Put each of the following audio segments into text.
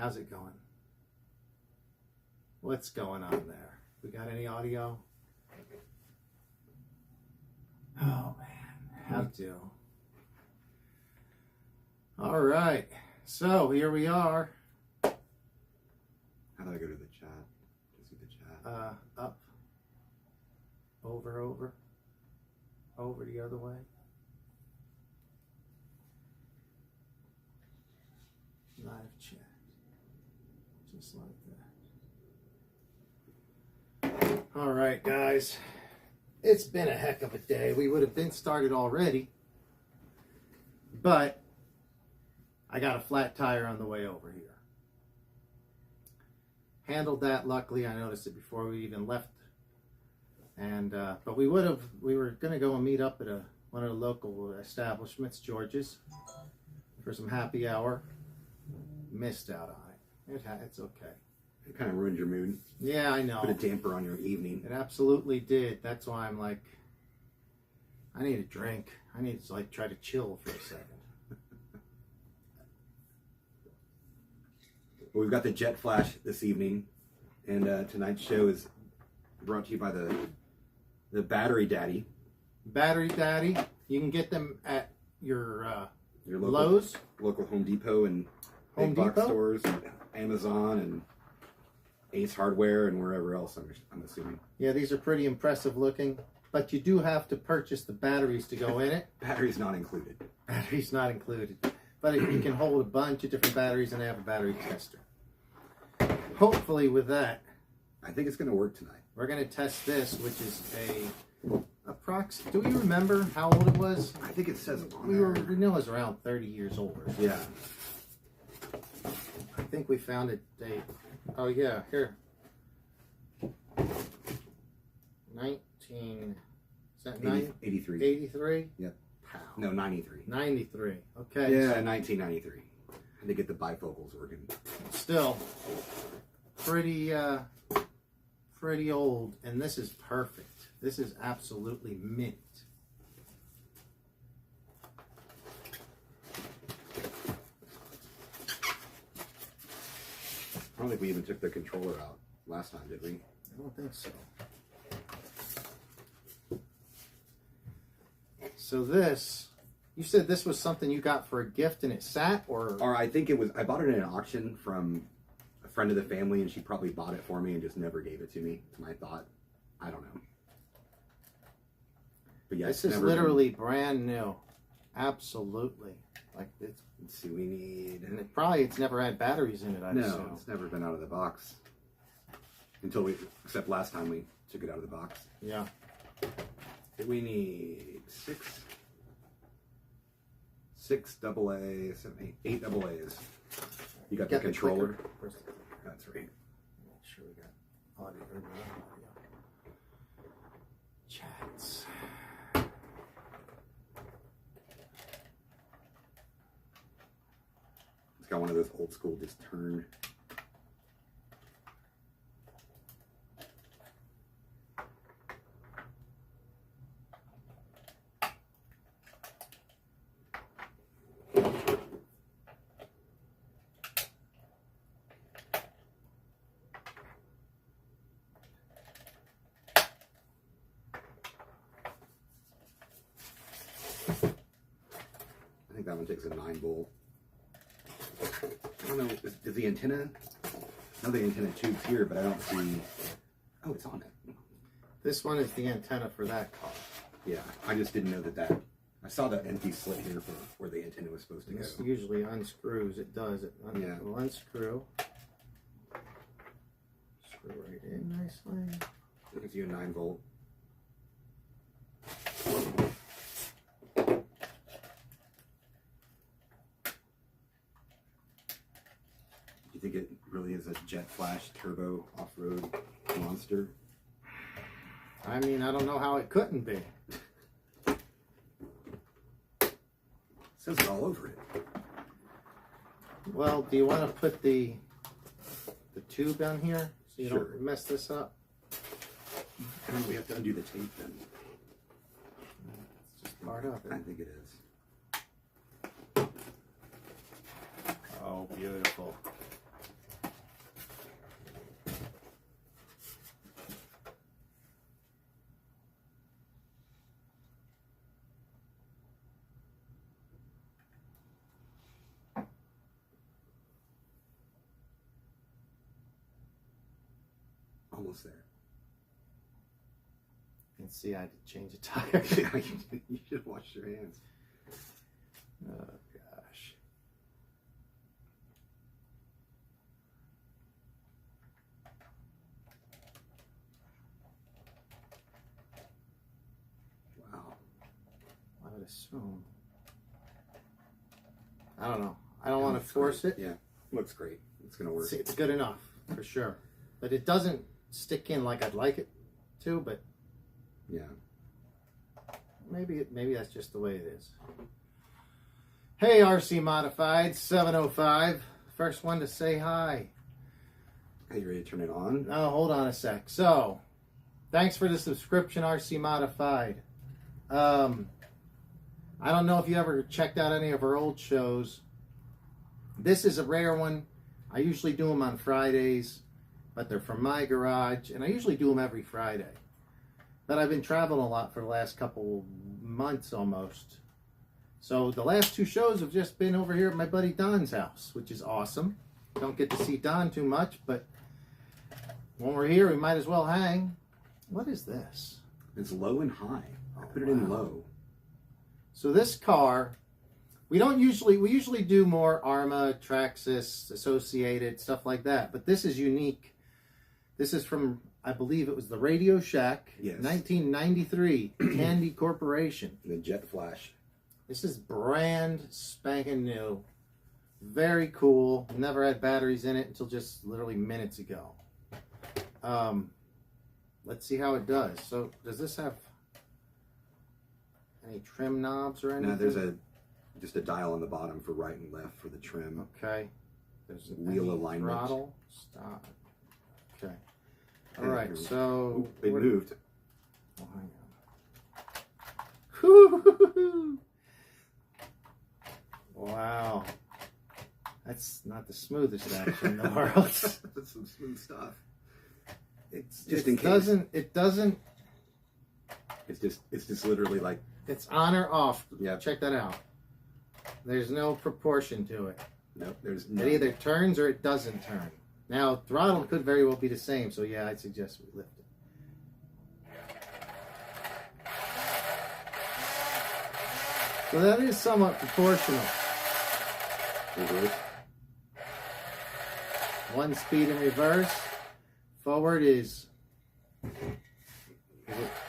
How's it going? What's going on there? We got any audio? Oh man, how do? All right, so here we are. How do I go to the chat? To see the chat? Up, over the other way. Live chat, just like that. All right, guys, it's been a heck of a day. We would have been started already, but I got a flat tire on the way over here. Handled that, luckily. I noticed it before we even left. And but we were going to go and meet up at one of the local establishments, George's, for some happy hour. Missed out on it. It's okay. It kind of ruined your mood. Yeah, I know. Put a damper on your evening. It absolutely did. That's why I'm like, I need a drink. I need to like try to chill for a second. Well, we've got the Jet Flash this evening, and tonight's show is brought to you by the Battery Daddy. Battery Daddy. You can get them at your local, Lowe's, local Home Depot, and Home big box Depot? stores, and Amazon, and Ace Hardware, and wherever else. I'm assuming. Yeah, these are pretty impressive looking, but you do have to purchase the batteries to go in it. Battery's not included. Batteries not included. But you can hold a bunch of different batteries and have a battery tester. Hopefully with that, I think it's going to work tonight. we're going to test this, which is do we remember how old it was? I think it says on We there. know it was around 30 years old. Yeah. I think we found a date. Oh yeah, here. 83. 83? Yep. Pow. No, 93. 93. Okay. Yeah, 1993. I had to get the bifocals working. Still pretty old, and this is perfect. This is absolutely mint. I don't think we even took the controller out last time, did we? I don't think so. So this, you said this was something you got for a gift and it sat, Or I think it was, I bought it in an auction from a friend of the family, and she probably bought it for me and just never gave it to me. It's my thought. I don't know. But yeah, this is literally brand new. Absolutely. Like it's, let's see, we need... and it's never had batteries in it, I assume. No, it's never been out of the box. Except last time we took it out of the box. Yeah. We need six double A, 7, 8 double A's. You got the controller? That's right. Make sure we got audio. Chats. It's got one of those old school just turn. I think that one takes a 9-volt. I don't know, is the antenna? I know the antenna tube's here, but I don't see. Oh, it's on it. This one is the antenna for that car. Yeah, I just didn't know that. I saw the empty slit here for where the antenna was supposed to go. This usually unscrews. It does. Yeah. Will unscrew. Screw right in nicely. It gives you a 9-volt. Do you think it really is a Jet Flash turbo off-road monster? I mean, I don't know how it couldn't be. It says it all over it. Well, do you want to put the tube down here so you Sure. don't mess this up? And we have to undo the tape then. It's just part of I it. think it is. Oh, beautiful. almost there. You can see I had to change a tire. Yeah, you should have washed your hands. Oh, gosh. Wow. I would assume. I don't know. I don't want to force it. Yeah, looks great. It's going to work. See, it's good enough, for sure. But it doesn't stick in like I'd like it to, but Yeah. maybe that's just the way it is. Hey, RC Modified 705. First one to say hi. Are you ready to turn it on? Oh, hold on a sec. So, thanks for the subscription, RC Modified. I don't know if you ever checked out any of our old shows. This is a rare one. I usually do them on Fridays, but they're from my garage, and I usually do them every Friday. But I've been traveling a lot for the last couple months almost. So the last two shows have just been over here at my buddy Don's house, which is awesome. Don't get to see Don too much, but when we're here, we might as well hang. What is this? It's low and high. I put it wow. in low. So this car, we usually do more Arrma, Traxxas, Associated, stuff like that. But this is unique. This is from, I believe it was the Radio Shack, Yes. 1993, Candy Corporation. The Jet Flash. This is brand spanking new. Very cool. Never had batteries in it until just literally minutes ago. Let's see how it does. So does this have any trim knobs or anything? No, there's just a dial on the bottom for right and left for the trim. Okay. There's Wheel alignment. Throttle. Stop. Okay. All right. So It moved. Oh, hang on. Woo-hoo-hoo-hoo. Wow. That's not the smoothest action in the world. That's some smooth stuff. It's just in case. It doesn't. It's just literally like. It's on or off. Yeah. Check that out. There's no proportion to it. Nope. There's no. It either turns or it doesn't turn. Now, throttle could very well be the same, so yeah, I'd suggest we lift it. So that is somewhat proportional. Reverse. One speed in reverse. Forward is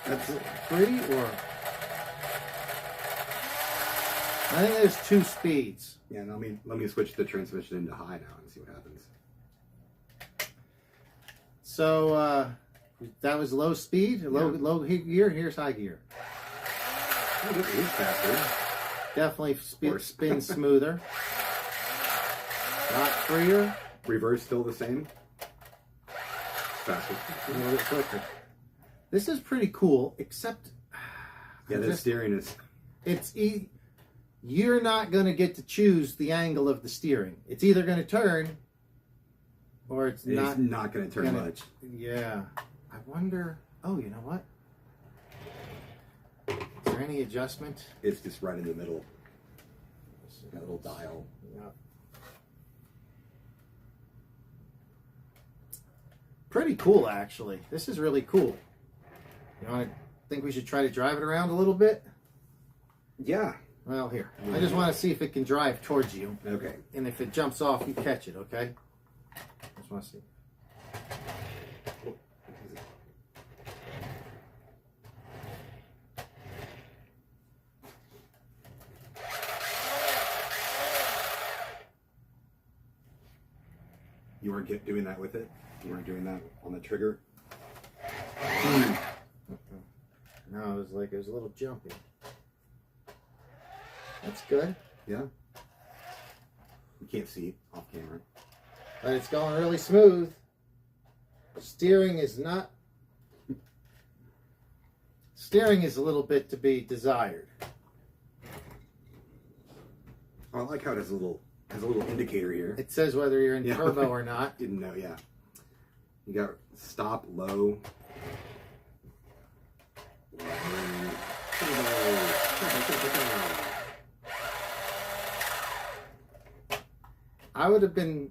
that's 3 or? I think there's 2 speeds. Yeah, let me switch the transmission into high now and see what happens. So that was low speed, low gear. Here's high gear. Oh, this is faster. Definitely spins smoother. Not freer. Reverse still the same. Faster. A little bit quicker. This is pretty cool, except Yeah, the steering is. You're not going to get to choose the angle of the steering. It's either going to turn, or it's not going to turn much. Yeah. I wonder. Oh, you know what? Is there any adjustment? It's just right in the middle. That little dial. Yeah. Pretty cool, actually. This is really cool. Think we should try to drive it around a little bit? Yeah. Well, here. I just want to see if it can drive towards you. Okay. And if it jumps off, you catch it, okay? Just want to see. You weren't doing that with it? You weren't doing that on the trigger? No, it was a little jumpy. That's good. Yeah. You can't see it off camera. But it's going really smooth. Steering is not... Steering is a little bit to be desired. Oh, I like how it has a little indicator here. It says whether you're in turbo or not. Didn't know, yeah. You got stop, low. I would have been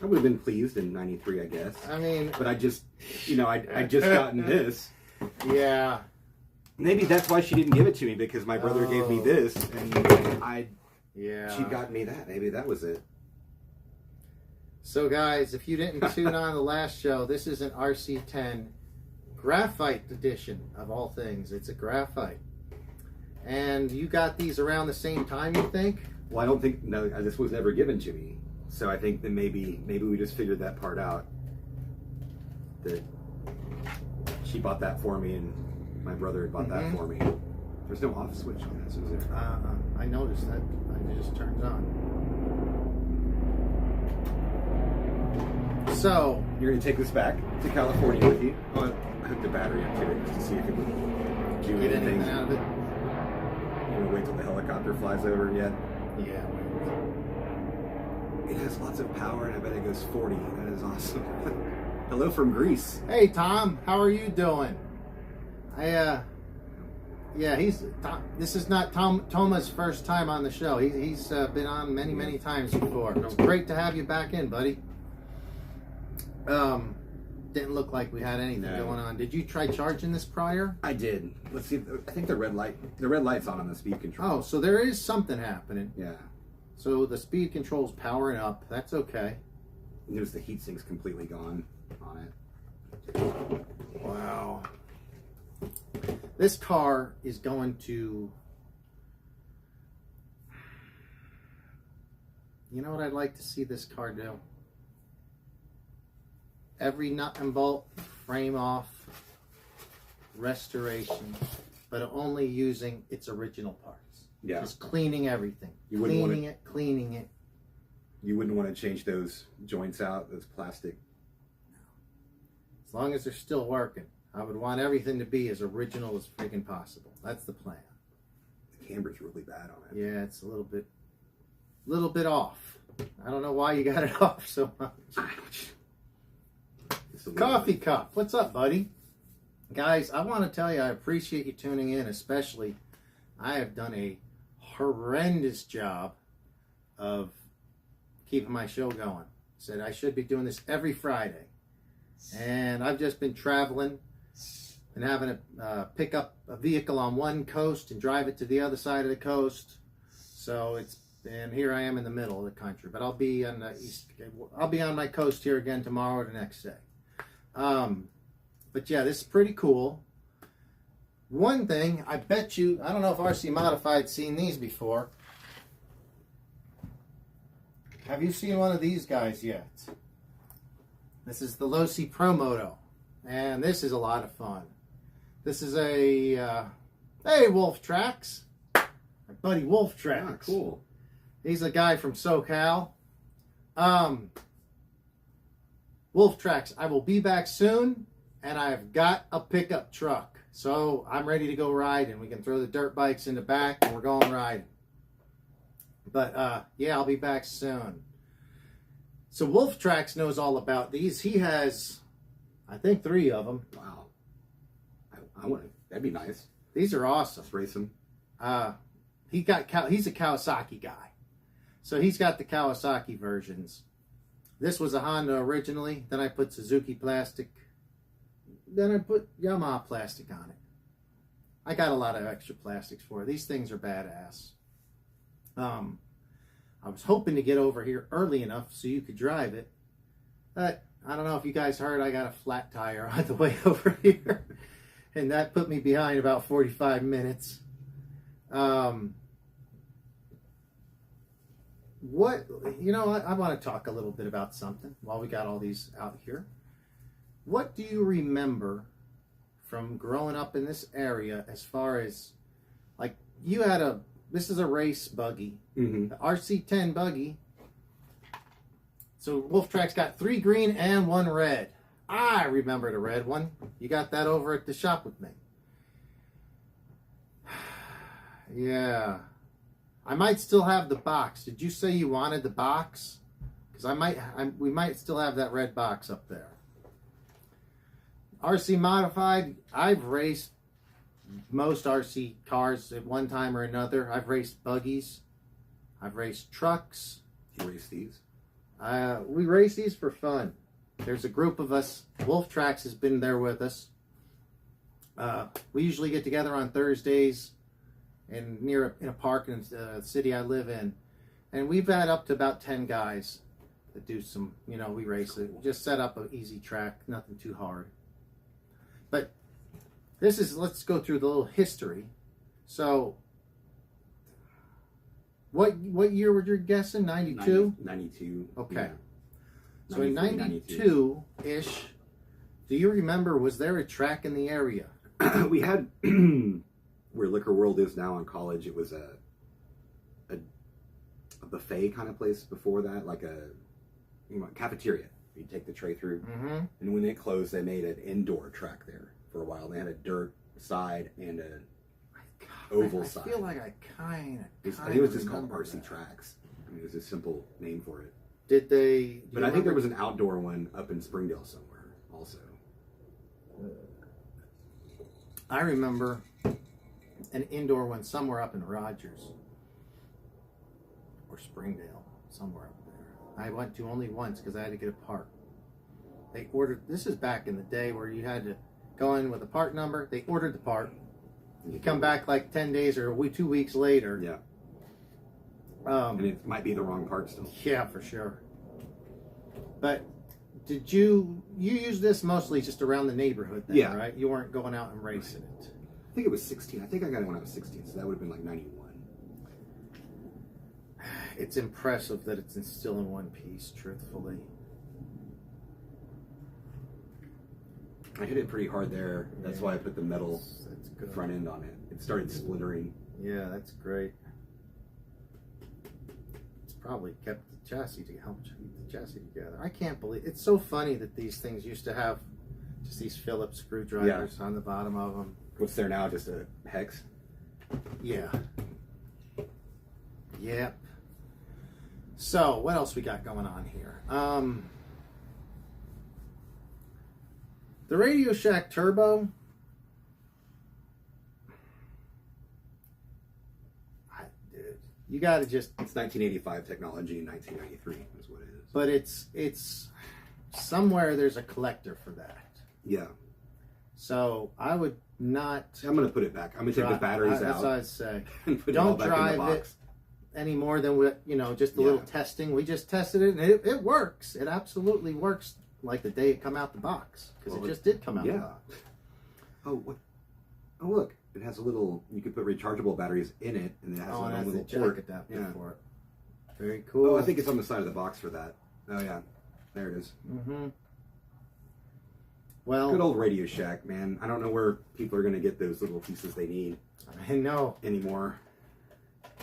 I would have been pleased in '93, I guess. I mean, but I just, I just gotten this. Yeah. Maybe that's why she didn't give it to me, because my brother gave me this, and she got me that. Maybe that was it. So guys, if you didn't tune on the last show, this is an RC10 graphite edition of all things. It's a graphite. And you got these around the same time, you think? Well, I don't think, no, this was never given to me. So I think that maybe we just figured that part out. That she bought that for me, and my brother had bought that for me. There's no off switch on this, is there? I noticed that. It just turns on. So you're gonna take this back to California with you? I hooked the battery up to it just to see if it would do get anything out of it. You wanna wait till the helicopter flies over yet? Yeah. It has lots of power, and I bet it goes 40. That is awesome. Hello from Greece. Hey Tom, how are you doing? This is not Toma's first time on the show. He's been on many times before. It's great to have you back in, buddy. Didn't look like we had anything going on. Did you try charging this prior? I did. Let's see. I think the red light's on the speed control. Oh, so there is something happening. Yeah. So the speed control's powering up. That's okay. Notice the heat sink's completely gone on it. Wow. This car is going to... You know what I'd like to see this car do? Every nut and bolt, frame off, restoration, but only using its original parts. Yeah. Just cleaning everything. Cleaning it. You wouldn't want to change those joints out, those plastic. As long as they're still working. I would want everything to be as original as freaking possible. That's the plan. The camber's really bad on it. Yeah, it's a little bit off. I don't know why you got it off so much. Coffee Cup, what's up, buddy? Guys, I want to tell you I appreciate you tuning in, especially I have done a horrendous job of keeping my show going. Said I should be doing this every Friday. And I've just been traveling and having to pick up a vehicle on one coast and drive it to the other side of the coast. So and here I am in the middle of the country, but I'll be on the east. I'll be on my coast here again tomorrow or the next day. But yeah, this is pretty cool. One thing, I bet you, I don't know if RC Modified's seen these before. Have you seen one of these guys yet? This is the Losi Pro Moto, and this is a lot of fun. This is a, hey, Wolf Tracks. My buddy Wolf Tracks. Ah, cool. He's a guy from SoCal. Wolf Tracks, I will be back soon, and I've got a pickup truck. So I'm ready to go riding. We can throw the dirt bikes in the back, and we're going riding. But, yeah, I'll be back soon. So Wolf Tracks knows all about these. He has, I think, 3 of them. Wow. I want to. That'd be nice. These are awesome. Let's race them. He's a Kawasaki guy. So he's got the Kawasaki versions. This was a Honda originally. Then I put Suzuki plastic. Then I put Yamaha plastic on it. I got a lot of extra plastics for it. These things are badass. I was hoping to get over here early enough so you could drive it. But I don't know if you guys heard, I got a flat tire on the way over here. And that put me behind about 45 minutes. I want to talk a little bit about something while we got all these out here. What do you remember from growing up in this area as far as, like, you had this is a race buggy, the RC10 buggy. So Wolf Track's got 3 green and 1 red. I remember the red one. You got that over at the shop with me. Yeah. I might still have the box. Did you say you wanted the box? Because we might still have that red box up there. RC Modified, I've raced most RC cars at one time or another. I've raced buggies. I've raced trucks. You race these? We race these for fun. There's a group of us. Wolf Tracks has been there with us. We usually get together on Thursdays in a park in the city I live in, and we've had up to about 10 guys that do some. We race it. We just set up an easy track, nothing too hard. But let's go through the little history. So, what year were you guessing? 92? 92. Okay. Yeah. So in 92-ish, do you remember, was there a track in the area? We had, where Liquor World is now on College, it was a buffet kind of place before that, like a cafeteria. You take the tray through. Mm-hmm. And when it closed, they made an indoor track there for a while. They had a dirt side and a oval side. I feel like I kind of I think it was just called RC Tracks. I mean, it was a simple name for it. Did they? But I think there was an outdoor one up in Springdale somewhere also. I remember an indoor one somewhere up in Rogers or Springdale, somewhere up there. I went to only once because I had to get a part. They ordered. This is back in the day where you had to go in with a part number. They ordered the part. You come back like 10 days or 2 weeks later. Yeah. And it might be the wrong part still. Yeah, for sure. But did you use this mostly just around the neighborhood then, Yeah. right? You weren't going out and racing it. I think it was 16. I think I got it when I was 16, so that would have been like 91. It's impressive that it's still in one piece, truthfully. I hit it pretty hard there. That's why I put the metal That's good. front end on it. It started splintering. Yeah, that's great. It's probably kept the chassis to help keep the chassis together. I can't believe it's so funny that these things used to have just these Phillips screwdrivers on the bottom of them. What's there now? Just a hex? Yeah. Yep. So, what else we got going on here? The Radio Shack Turbo. You got to just. It's 1985 technology in 1993 is what it is. But it's somewhere there's a collector for that. Yeah. So I would not. I'm going to put it back. I'm going to take the batteries out. That's what I'd say. And put it all Don't back in the drive it box. any more than just a little testing. We just tested it and it works. It absolutely works like the day it come out the box because it just did come out the box. Oh, what? Oh, look. It has a little. You could put rechargeable batteries in it, and it has a little port. For it. Very cool. Oh, I think it's on the side of the box for that. Oh yeah, there it is. Mm-hmm. Well, good old Radio Shack, man. I don't know where people are going to get those little pieces they need. I know anymore.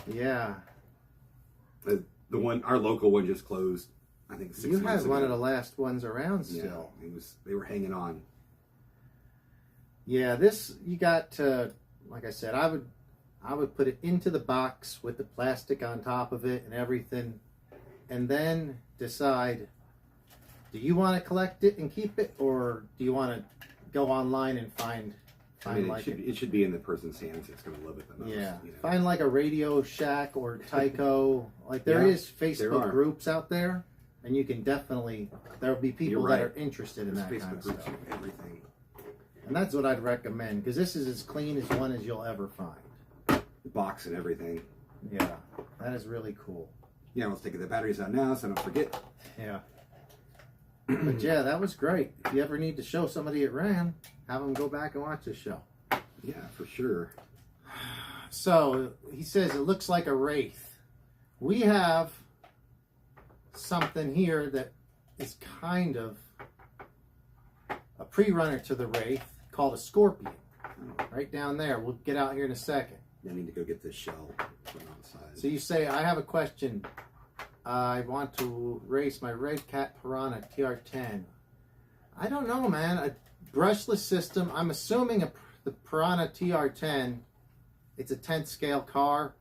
Yeah. The one, our local one, just closed. I think 6 months ago. You had one of the last ones around still. Yeah, they were hanging on. Yeah, this you got to, like I said, I would put it into the box with the plastic on top of it and everything, and then decide, do you want to collect it and keep it, or do you want to go online and find it should be in the person's hands that's going to love it the most. Yeah, find like a Radio Shack or Tyco. Like there is Facebook groups out there, and you can definitely there'll be people that are interested in that Facebook kind of groups stuff. Everything. And that's what I'd recommend, because this is as clean as one as you'll ever find. The box and everything. Yeah, that is really cool. Yeah, let's take the batteries out now so I don't forget. Yeah. But yeah, that was great. If you ever need to show somebody it ran, have them go back and watch the show. Yeah, for sure. So, he says it looks like a Wraith. We have something here that is kind of a pre-runner to the Wraith called a Scorpion. Right down there. We'll get out here in a second. I need to go get this shell put on the side. So you say, I have a question. I want to race my Red Cat Piranha TR10. I don't know, man. A brushless system. I'm assuming the Piranha TR10, it's a 10th scale car.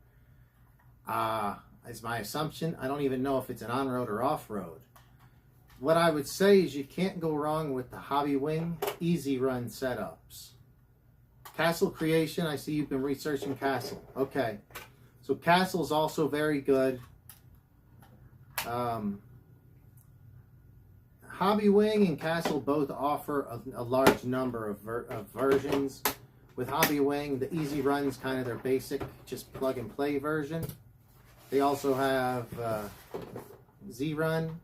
Is my assumption. I don't even know if it's an on-road or off-road. What I would say is you can't go wrong with the Hobby Wing Easy Run setups. Castle Creation, I see you've been researching Castle. Okay. So Castle's also very good. Hobby Wing and Castle both offer a large number of versions. With Hobby Wing, the Easy Run's kind of their basic, just plug and play version. They also have Z Run,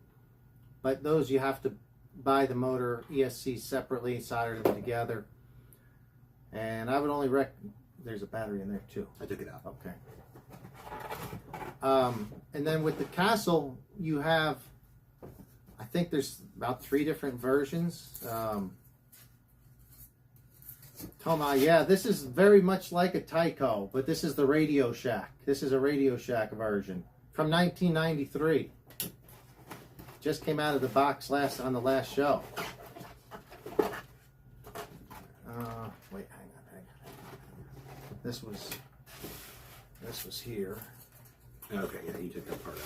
but those you have to buy the motor ESC separately, solder them together. And I would only there's a battery in there too. I took it out. Okay. And then with the Castle, you have, I think there's about 3 different versions. Toma, yeah, this is very much like a Tyco, but this is the Radio Shack. This is a Radio Shack version from 1993. Just came out of the box on the last show. Wait, hang on. This was here. Okay, yeah, you took that part out.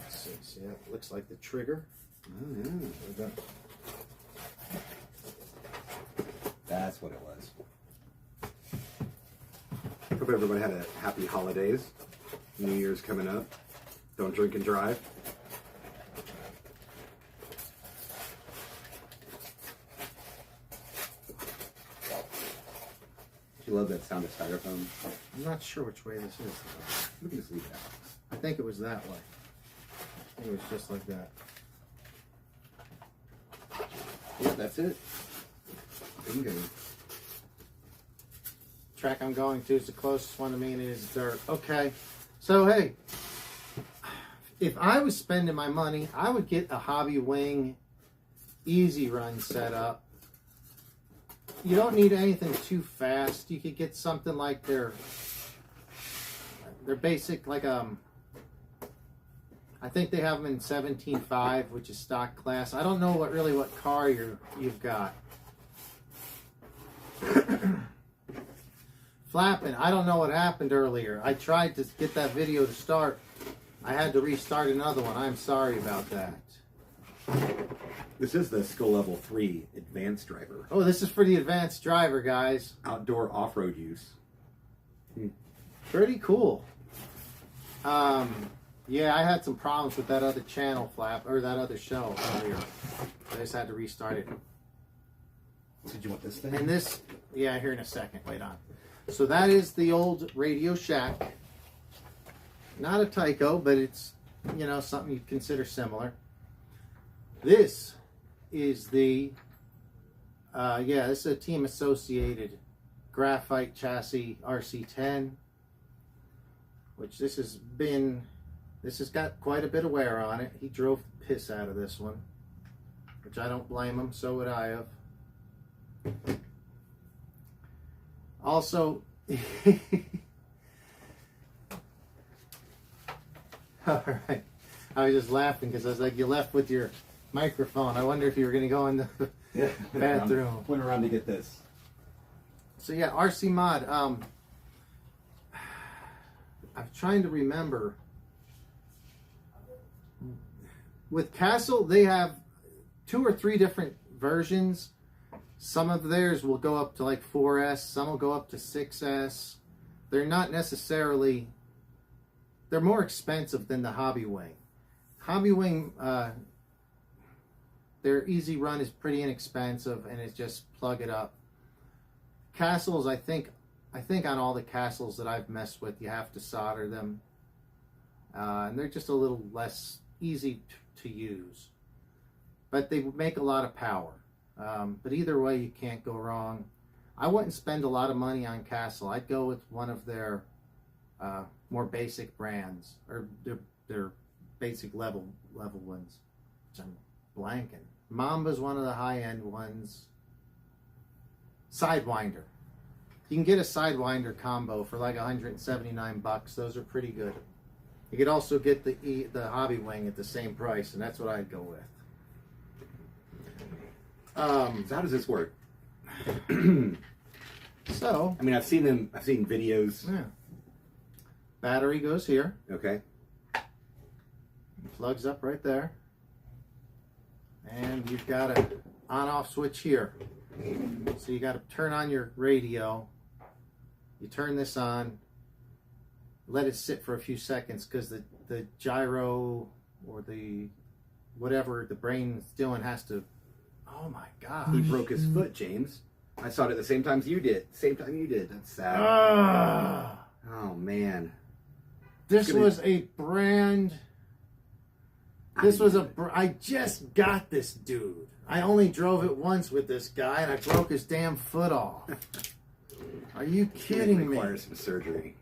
Let's see. See, that looks like the trigger. Oh, yeah. That's what it was. Hope everybody had a happy holidays. New Year's coming up. Don't drink and drive. You love that sound of styrofoam. I'm not sure which way this is. We can just leave it out. I think it was that way. I think it was just like that. Yeah, that's it. Bingo. Track I'm going to is the closest one to me, and it is dirt. Okay, so hey, if I was spending my money, I would get a Hobby Wing Easy Run set up. You don't need anything too fast. You could get something like their basic, like I think they have them in 17.5, which is stock class. I don't know what car you've got. Flapping. I don't know what happened earlier. I tried to get that video to start. I had to restart another one. I'm sorry about that. This is the skill level 3 advanced driver. Oh, this is for the advanced driver, guys. Outdoor off-road use. Pretty cool. Yeah, I had some problems with that other channel flap, or that other show earlier. I just had to restart it. Did you want this thing? And this, yeah, here in a second. Wait on. So that is the old Radio Shack. Not a Tyco, but it's, you know, something you'd consider similar. This is the, yeah, this is a Team Associated graphite chassis RC10, which this has got quite a bit of wear on it. He drove the piss out of this one, which I don't blame him. So would I have. Also, all right. I was just laughing because I was like, you left with your microphone. I wonder if you were going to go in the bathroom. Went around to get this. So yeah, RC Mod. I'm trying to remember. With Castle, they have 2 or 3 different versions. Some of theirs will go up to like 4S. Some will go up to 6S. They're not necessarily... They're more expensive than the Hobby Wing. Hobby Wing, their Easy Run is pretty inexpensive, and it's just plug it up. Castles, I think on all the Castles that I've messed with, you have to solder them. And they're just a little less easy to use. But they make a lot of power. But either way, you can't go wrong. I wouldn't spend a lot of money on Castle. I'd go with one of their more basic brands, or their basic level ones, which I'm blanking. Mamba's one of the high-end ones. Sidewinder. You can get a Sidewinder combo for like $179. Those are pretty good. You could also get the Hobby Wing at the same price, and that's what I'd go with. So how does this work? So, I mean, I've seen videos. Yeah. Battery goes here. Okay. Plugs up right there. And you've got a on-off switch here. So you got to turn on your radio. You turn this on. Let it sit for a few seconds because the gyro or the whatever the brain's doing has to. Oh my gosh! He broke his foot, James. I saw it at the same time you did. Same time you did. That's sad. Oh man. This was a brand. This was I just got this dude. I only drove it once with this guy, and I broke his damn foot off. Are you kidding me? Requires some surgery.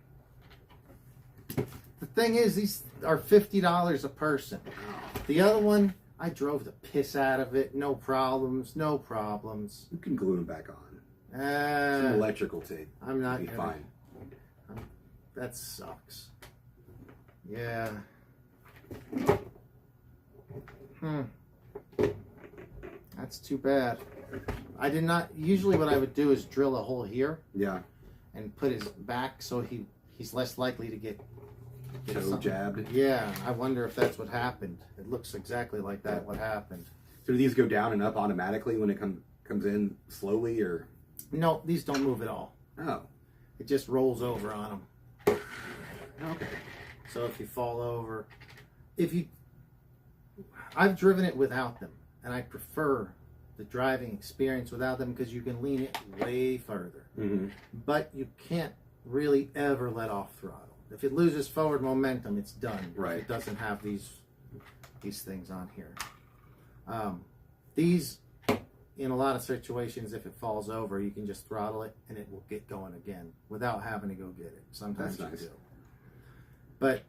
The thing is, these are $50 a person. The other one, I drove the piss out of it. No problems. No problems. You can glue them back on. Some electrical tape. I'm not It'll be fine. That sucks. Yeah. That's too bad. I did not. Usually, what I would do is drill a hole here. Yeah. And put his back so he's less likely to get toe jabbed. Yeah. I wonder if that's what happened. It looks exactly like that. What happened? So do these go down and up automatically when it comes in slowly, or? No, these don't move at all. Oh. It just rolls over on them. Okay. So if you fall over, I've driven it without them, and I prefer the driving experience without them because you can lean it way further. Mm-hmm. But you can't really ever let off throttle. If it loses forward momentum, it's done. Right. It doesn't have these things on here. These, in a lot of situations, if it falls over, you can just throttle it and it will get going again without having to go get it. Sometimes That's nice. You do. But,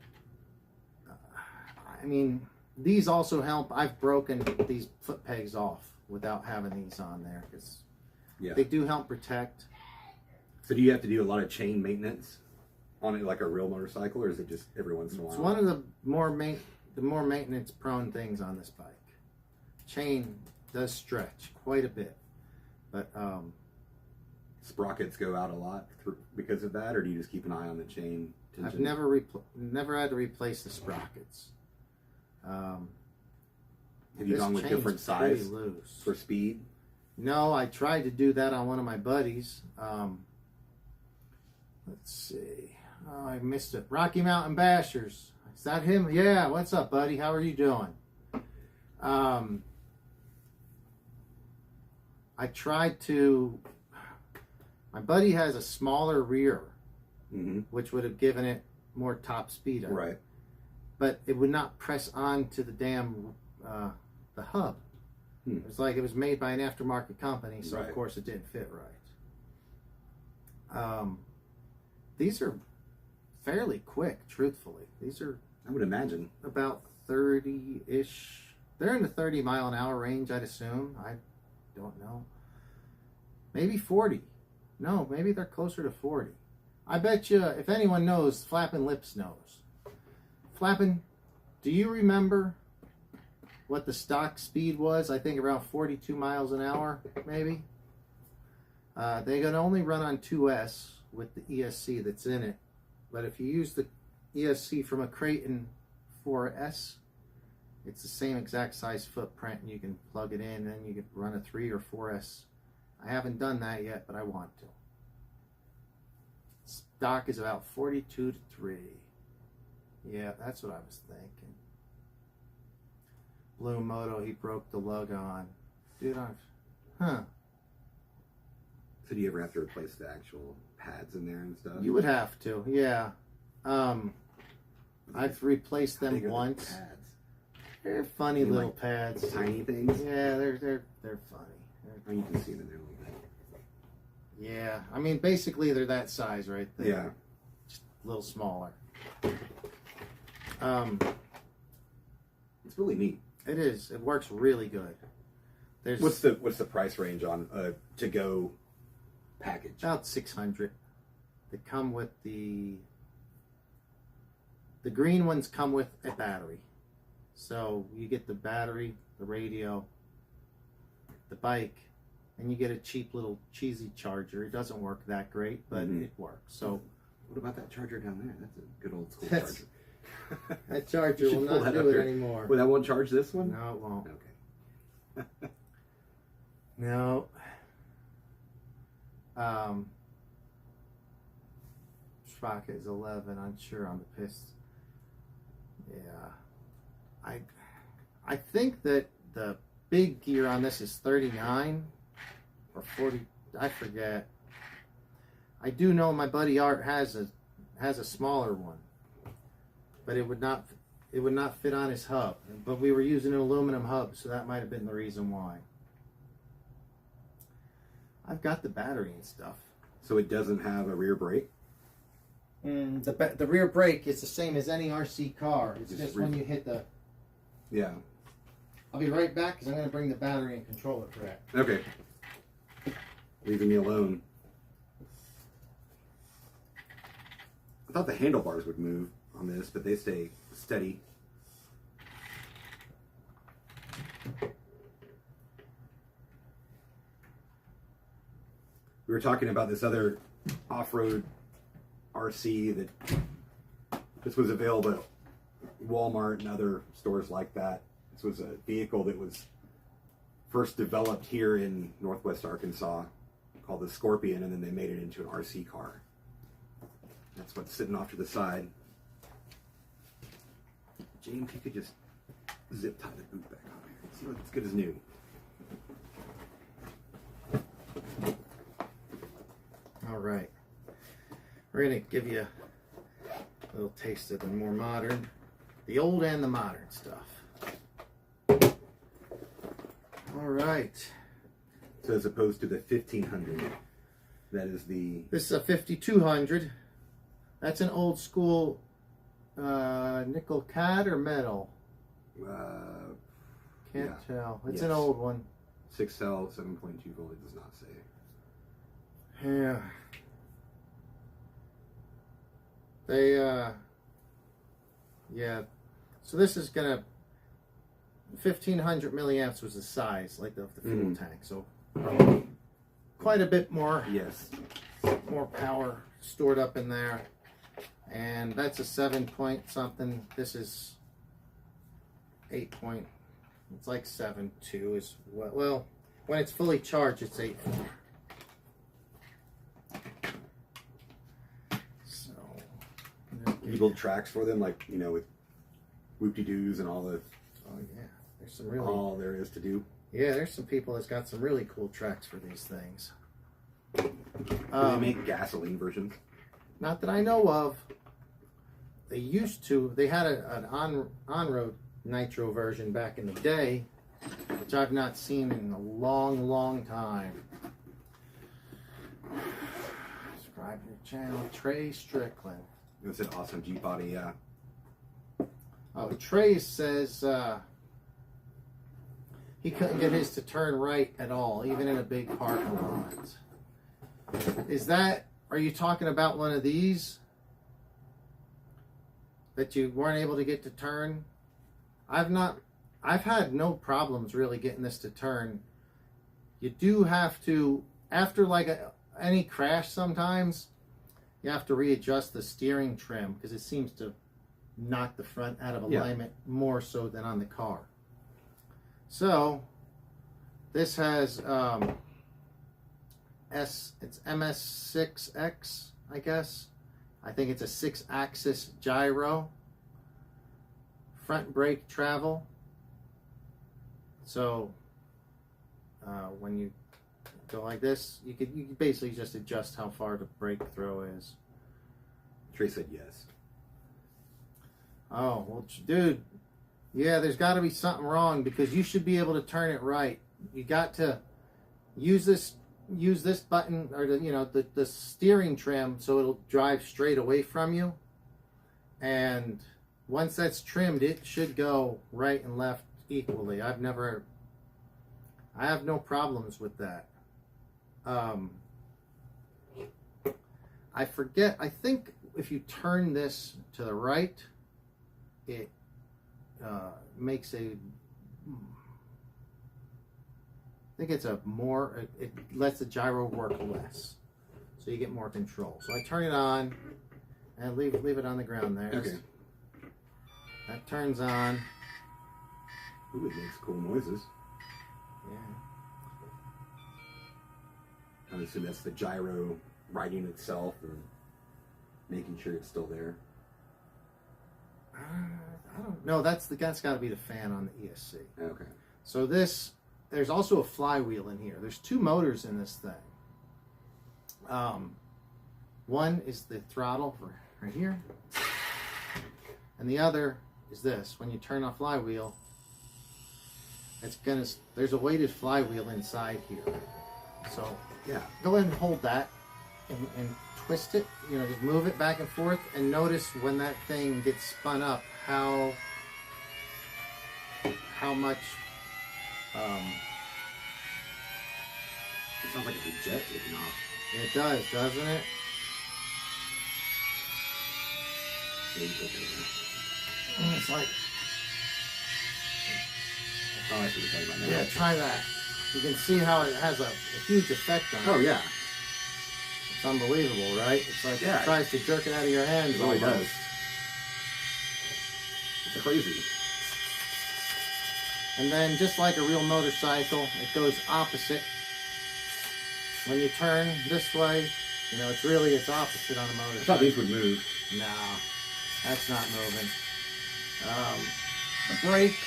I mean, these also help. I've broken these foot pegs off without having these on there because they do help protect. So do you have to do a lot of chain maintenance on it like a real motorcycle, or is it just every once in a while? It's one of the more maintenance prone things on this bike. Chain does stretch quite a bit, but sprockets go out a lot because of that, or do you just keep an eye on the chain tension? I've never had to replace the sprockets. Have you gone with different size for speed? No, I tried to do that on one of my buddies. Let's see. Oh, I missed it. Rocky Mountain Bashers. Is that him? Yeah. What's up, buddy? How are you doing? I tried to. My buddy has a smaller rear, which would have given it more top speed. Right. But it would not press on to the damn the hub. It was like it was made by an aftermarket company, so of course it didn't fit right. These are fairly quick, truthfully. These are, I would imagine, about 30-ish. They're in the 30-mile-an-hour range, I'd assume. I don't know. Maybe 40. No, maybe they're closer to 40. I bet you, if anyone knows, Flappin' Lips knows. Flappin', do you remember what the stock speed was? I think around 42 miles an hour, maybe. They can only run on 2S with the ESC that's in it. But if you use the ESC from a Creighton 4S, it's the same exact size footprint, and you can plug it in, and you can run a 3 or 4S. I haven't done that yet, but I want to. Stock is about 42 to 3. Yeah, that's what I was thinking. Blue Moto, he broke the lug on. Dude, huh. So do you ever have to replace the actual pads in there and stuff? You would have to, yeah. I've replaced them once. Pads? They're funny little pads. Tiny things? Yeah, they're funny. Oh, you can see them in there a little bit. Yeah, I mean, basically they're that size right there. Yeah. Just a little smaller. It's really neat. It is. It works really good. There's What's the price range on a to-go package? about $600. They come with the green ones come with a battery. So you get the battery, the radio, the bike, and you get a cheap little cheesy charger. It doesn't work that great, but it works. So what about that charger down there? That's a good old school charger. That charger will not do it anymore. Well, that won't charge this one? No, it won't. Okay. No. Sprocket is 11. Unsure on the piston. Yeah. I think that the big gear on this is 39 or 40. I forget. I do know my buddy Art has a smaller one, but it would not fit on his hub. But we were using an aluminum hub, so that might have been the reason why. I've got the battery and stuff. So it doesn't have a rear brake? The rear brake is the same as any RC car. It's just when you hit the... Yeah. I'll be right back because I'm going to bring the battery and controller back. Okay. Leaving me alone. I thought the handlebars would move on this, but they stay steady. We were talking about this other off-road RC that this was available at Walmart and other stores like that. This was a vehicle that was first developed here in Northwest Arkansas called the Scorpion, and then they made it into an RC car. That's what's sitting off to the side. James, you could just zip tie the boot back on here. See what's good as new. All right. We're going to give you a little taste of the more modern, the old and the modern stuff. All right. So as opposed to the 1500, that is the... This is a 5200. That's an old school nickel cad or metal? Can't tell. It's an old one. 6 cell, 7.2 volt, it does not say. Yeah. They, yeah. So this is gonna, 1500 milliamps was the size, like the fuel tank. So quite a bit more. Yes. More power stored up in there. And that's a 7 point something. This is 8 point. It's like 7.2 is what. Well, when it's fully charged, it's 8.4. So you build tracks for them, like, you know, with whoop-de-doos and all the. Oh yeah, there's some really. All there is to do. Yeah, there's some people that's got some really cool tracks for these things. Do they make gasoline versions? Not that I know of. They used to. They had an on-road nitro version back in the day, which I've not seen in a long, long time. Subscribe to the channel, Trey Strickland. It's an awesome Jeep body, yeah. Oh, Trey says he couldn't get his to turn right at all, even in a big parking lot. Is that? Are you talking about one of these that you weren't able to get to turn? I've had no problems really getting this to turn. You do have to, after like any crash sometimes, you have to readjust the steering trim because it seems to knock the front out of alignment more so than on the car. So this has it's MS6X, I guess. I think it's a 6-axis gyro. Front brake travel. So when you go like this, you could basically just adjust how far the brake throw is. Trey said yes. Oh, well, dude, yeah, there's got to be something wrong because you should be able to turn it right. You got to use this button or the steering trim so it'll drive straight away from you. And once that's trimmed, it should go right and left equally. I have no problems with that. I forget, I think if you turn this to the right, it makes it lets the gyro work less. So you get more control. So I turn it on and leave it on the ground there. Okay. That turns on. Ooh, it makes cool noises. Yeah. I assume that's the gyro righting itself and making sure it's still there. I don't know. That's got to be the fan on the ESC. Okay. So there's also a flywheel in here. There's 2 motors in this thing. One is the throttle for right here, and the other is this. When you turn off flywheel, there's a weighted flywheel inside here. So Yeah. go ahead and hold that and twist it. You know, just move it back and forth, and notice when that thing gets spun up, how much. It sounds like it's a jet taking off. It does, doesn't it? Maybe put it in there. It's like, Oh, I see what you're talking about now. yeah, try that. You can see how it has a huge effect on it. Oh, yeah. It's unbelievable, right? It's like Yeah. it tries to jerk it out of your hands. It really almost. does. It's crazy. And then, just like a real motorcycle, it goes opposite. When you turn this way, you know, it's opposite on a I motorcycle. thought these would move. No, that's not moving. The brake.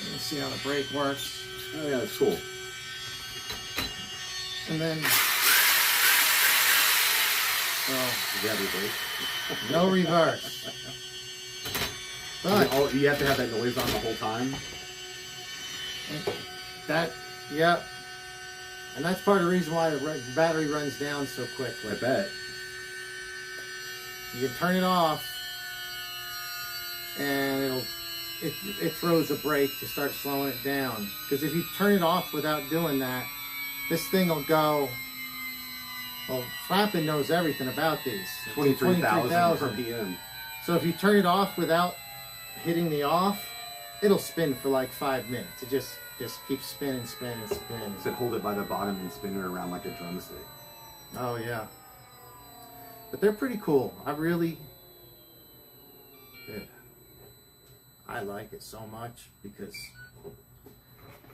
Let me see how the brake works. Oh, yeah, that's cool. And then, You have your brake. no reverse. But You have to have that noise on the whole time. yeah. And that's part of the reason why the battery runs down so quickly. I bet. You can turn it off, and it throws a brake to start slowing it down. Because if you turn it off without doing that, this thing will go. Well, Flappin knows everything about these. 23,000 RPM. So if you turn it off without hitting the off, it'll spin for like 5 minutes. It just keeps spinning. So hold it by the bottom and spin it around like a drumstick. Oh yeah. But they're pretty cool. Dude, I like it so much because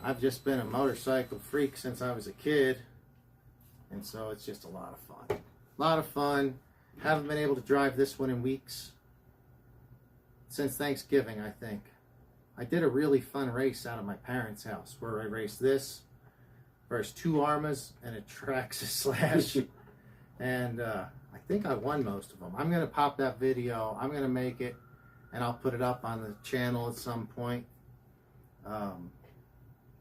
I've just been a motorcycle freak since I was a kid. And so it's just a lot of fun. A lot of fun. Haven't been able to drive this one in weeks. Since Thanksgiving, I think. I did a really fun race out of my parents' house where I raced this versus 2 Arrmas and a Traxxas Slash. And I think I won most of them. I'm going to pop that video. I'm going to make it, and I'll put it up on the channel at some point. How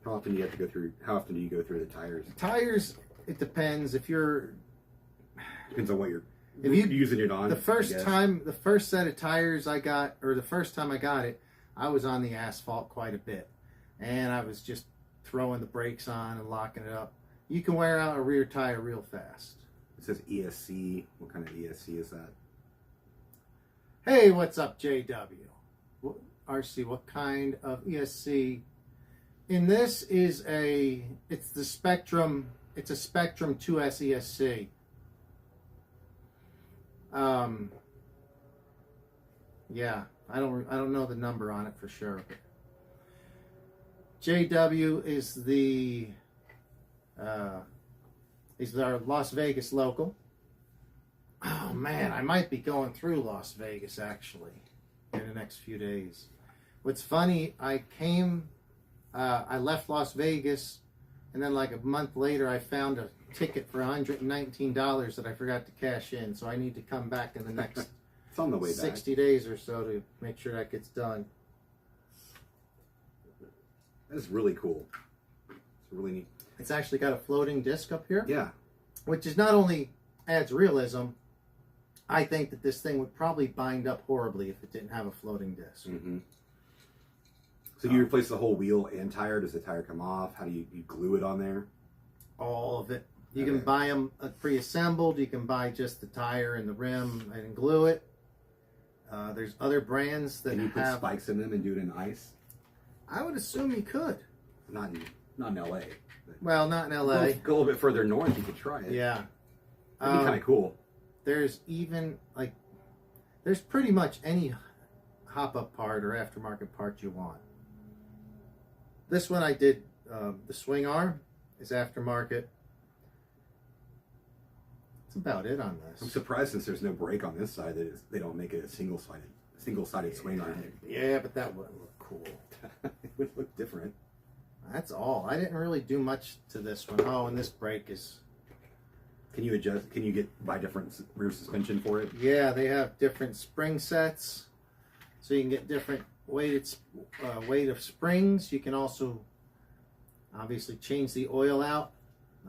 often do you go through the tires? Tires, it depends. Depends on what you're If you using it on. the first set of tires I got, or the first time I got it, I was on the asphalt quite a bit, and I was just throwing the brakes on and locking it up. You can wear out a rear tire real fast. It says ESC. What kind of ESC is that? Hey, what's up, JW? RC, what kind of ESC? In this it's the Spectrum. It's a Spectrum 2S ESC. Yeah, I don't know the number on it for sure. JW is our Las Vegas local. Oh man, I might be going through Las Vegas actually in the next few days. What's funny, I left Las Vegas, and then like a month later I found a ticket for $119 that I forgot to cash in, so I need to come back in the next It's on the way 60 back. days or so to make sure that gets done. That's really cool. It's really neat. It's actually got a floating disc up here. Yeah. Which is not only adds realism, I think that this thing would probably bind up horribly if it didn't have a floating disc. Mm-hmm. So you replace the whole wheel and tire? Does the tire come off? How do you glue it on there? All of it. You can buy them pre-assembled. You can buy just the tire and the rim and glue it. There's other brands that Can you put have spikes in them and do it in ice? I would assume you could. Not in LA. Well, not in LA. Go a little bit further north, you could try it. Yeah. That'd be kind of cool. There's even there's pretty much any hop-up part or aftermarket part you want. This one I did, the swing arm is aftermarket. That's about it on this. I'm surprised since there's no brake on this side that they don't make it a single-sided swing arm. Yeah, but that wouldn't look cool. It would look different. That's all. I didn't really do much to this one. Oh, and this brake is... Can you adjust? Can you buy different rear suspension for it? Yeah, they have different spring sets, so you can get different weight of springs. You can also obviously change the oil out.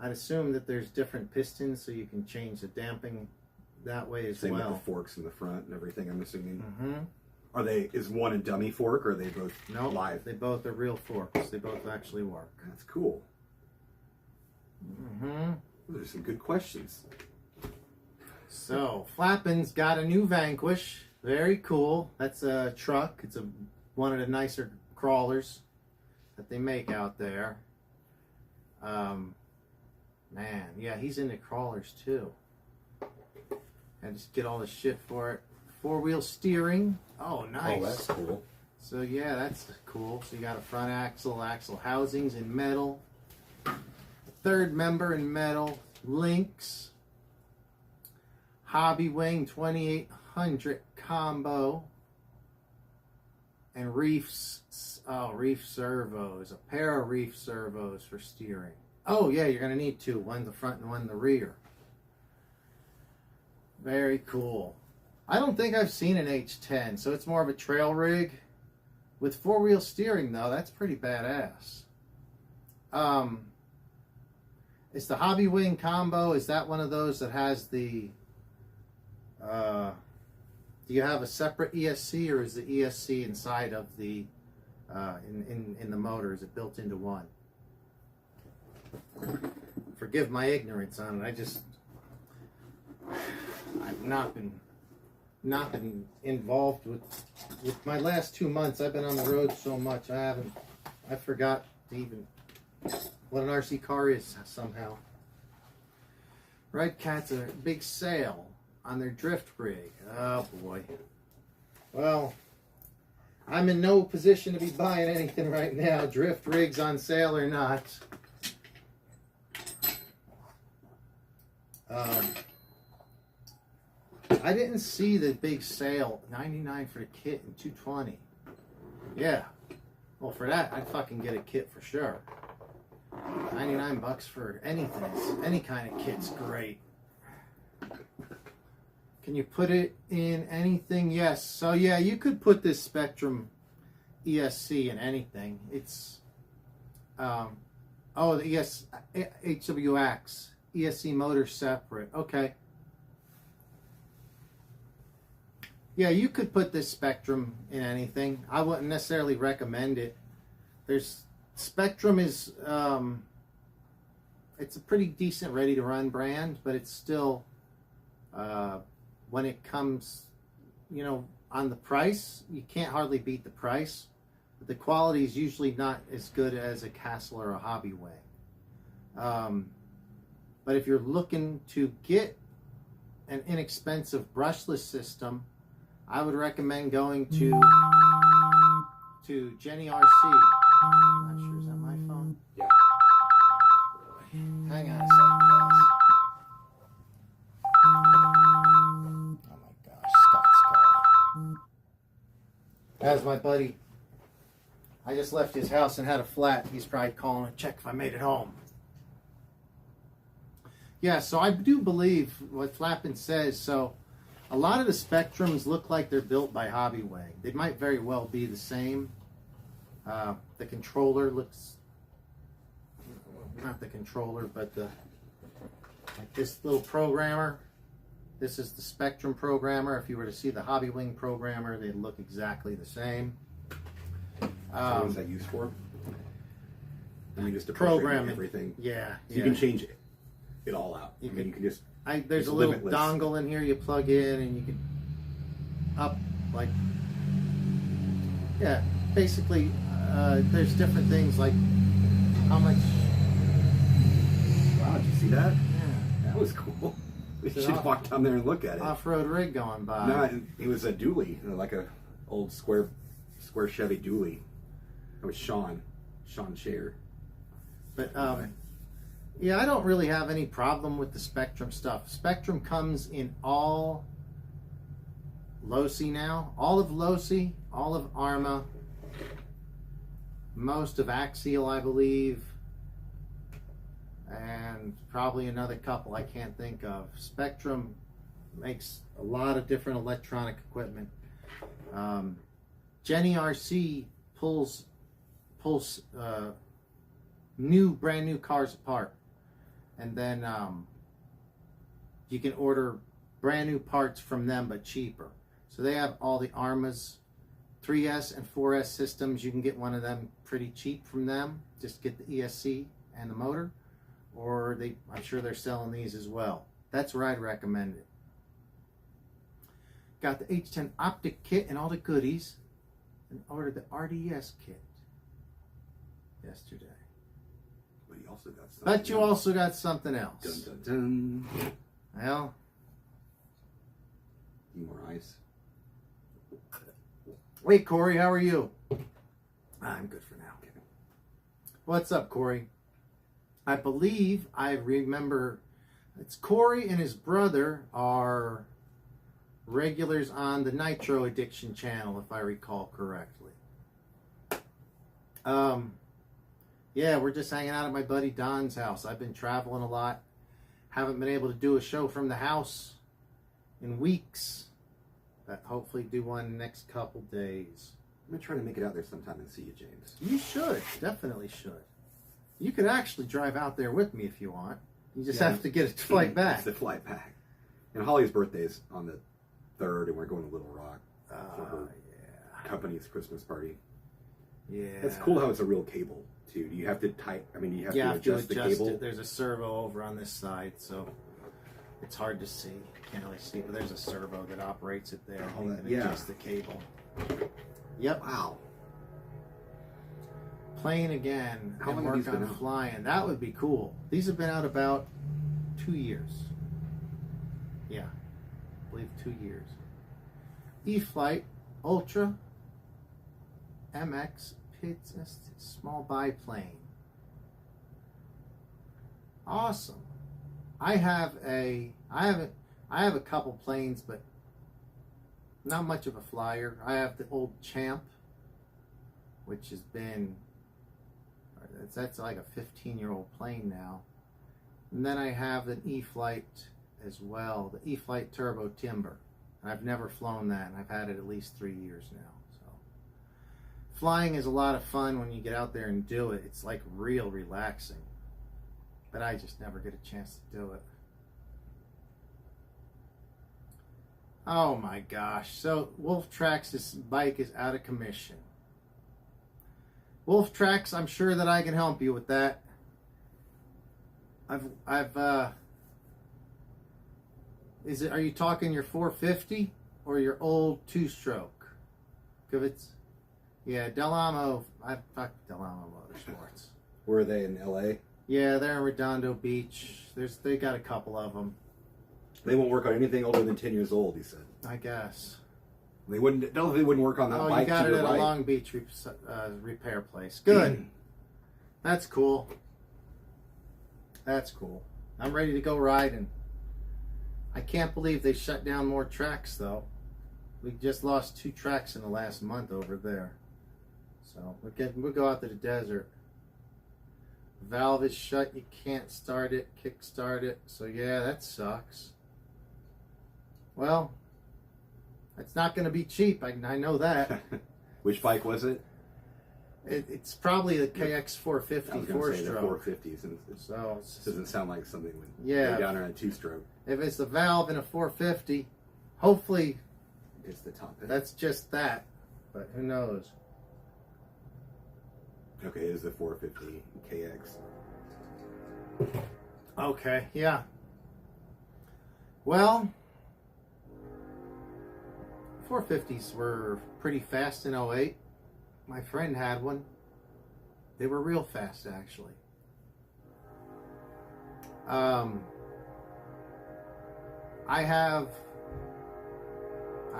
I'd assume that there's different pistons, so you can change the damping that way as Same well. with the forks in the front and everything, I'm assuming. Mm-hmm. Is one a dummy fork, or are they both live? They both are real forks. They both actually work. That's cool. Mm-hmm. Those are some good questions. So, Flappin's got a new Vanquish. Very cool. That's a truck. It's one of the nicer crawlers that they make out there. Man, yeah, he's into crawlers too. I just get all the shit for it. 4-wheel steering. Oh, nice. Oh, that's cool. So yeah, that's cool. So you got a front axle housings in metal, third member in metal, links, hobby wing 2800 combo, and reef servos. A pair of reef servos for steering. Oh yeah, you're gonna need two. One in the front and one in the rear. Very cool. I don't think I've seen an H10, so it's more of a trail rig. With 4-wheel steering, though, that's pretty badass. Is the Hobby Wing combo, is that one of those that has the... do you have a separate ESC, or is the ESC inside of the... in the motor? Is it built into one? Forgive my ignorance on it. I've not been involved with my last 2 months. I've been on the road so much I forgot to even what an RC car is somehow. Red Cat's a big sale on their drift rig. Oh boy. Well, I'm in no position to be buying anything right now, drift rigs on sale or not. I didn't see the big sale, $99 for the kit and $220. Yeah. Well, for that, I'd fucking get a kit for sure. $99 for anything, any kind of kit's great. Can you put it in anything? Yes. So yeah, you could put this Spectrum ESC in anything. It's the HWX ESC motor separate. Okay. Yeah, you could put this Spectrum in anything. I wouldn't necessarily recommend it. Spectrum is, it's a pretty decent ready-to-run brand, but it's still, when it comes, on the price, you can't hardly beat the price. But the quality is usually not as good as a Castle or a Hobby Wing. But if you're looking to get an inexpensive brushless system, I would recommend going to Jenny RC. I'm not sure, is that my phone? Yeah. Hang on a second, guys. Oh my gosh, Scott's calling. That's my buddy. I just left his house and had a flat. He's probably calling to check if I made it home. Yeah, so I do believe what Flappin says. So a lot of the Spectrums look like they're built by Hobby Wing. They might very well be the same. The controller looks, not the controller, but like this little programmer. This is the Spectrum programmer. If you were to see the Hobby Wing programmer, they'd look exactly the same. What is that used for? I mean, just to program everything. Yeah. So you can change it all out. You can just. There's a little dongle in here you plug in, and you can basically there's different things like how much. Wow, did you see that? Yeah, that was cool. We should walk down there and look at it. Off-road rig going by. No, it was a dually, like a old square Chevy dually. It was Sean Scheer. But yeah, I don't really have any problem with the Spectrum stuff. Spectrum comes in all Losi now. All of Losi, all of Arrma, most of Axial, I believe, and probably another couple I can't think of. Spectrum makes a lot of different electronic equipment. Jenny RC pulls brand new cars apart, and then you can order brand new parts from them but cheaper. So they have all the Arrma's 3S and 4S systems. You can get one of them pretty cheap from them. Just get the ESC and the motor, or I'm sure they're selling these as well. That's where I'd recommend it. Got the H10 optic kit and all the goodies, and ordered the RDS kit yesterday. But you also got something. But you also got something else. Dun, dun, dun. Well, Need more ice. wait, Corey, how are you? I'm good for now. What's up, Corey? I believe I remember it's Corey and his brother are regulars on the Nitro Addiction channel, if I recall correctly. Yeah, we're just hanging out at my buddy Don's house. I've been traveling a lot. Haven't been able to do a show from the house in weeks. But hopefully do one next couple days. I'm going to try to make it out there sometime and see you, James. You should. Definitely should. You could actually drive out there with me if you want. You just have to get a flight back. It's the flight back. And Holly's birthday's on the 3rd, and we're going to Little Rock for her company's Christmas party. Yeah. It's cool how it's a real cable, too. Do you have to you have to adjust the cable? It. There's a servo over on this side, so it's hard to see. Can't really see, but there's a servo that operates it there. Oh, You can adjust the cable. Yep. Wow. Playing again How and long have work these been on out? flying. That would be cool. These have been out about 2 years. Yeah, I believe 2 years. E-Flight Ultra MX Pitts small biplane. Awesome. I have a couple planes, but not much of a flyer. I have the old Champ, which has been, that's like a 15-year-old plane now. And then I have an E-Flight as well, the E-Flight Turbo Timber. I've never flown that, and I've had it at least 3 years now. So flying is a lot of fun when you get out there and do it. It's like real relaxing. But I just never get a chance to do it. Oh my gosh. So Wolf Tracks, this bike is out of commission. Wolf Tracks, I'm sure that I can help you with that. Are you talking your 450 or your old 2-stroke? Because it's, yeah, Del Amo, I've talked to Del Amo Motorsports. Were they in LA? Yeah, they're in Redondo Beach. They got a couple of them. They won't work on anything older than 10 years old, he said. I guess. They wouldn't work on that Oh, bike you got to it your at right. a Long Beach repair place. Good. That's cool. That's cool. I'm ready to go riding. I can't believe they shut down more tracks, though. We just lost 2 tracks in the last month over there. So we'll go out to the desert. Valve is shut. You can't start it, kick start it. So yeah, that sucks. Well, it's not going to be cheap. I know that. Which bike was it? It's probably the KX 450 I was going to say the 4-stroke. 450s. And So it doesn't sound like something would Yeah. go down there on a 2-stroke. if it's the valve in a 450, hopefully It's the top end. that's just that. But who knows? Okay, it is the 450 KX. Okay, yeah. Well, 450s were pretty fast in '08. My friend had one. They were real fast, actually. I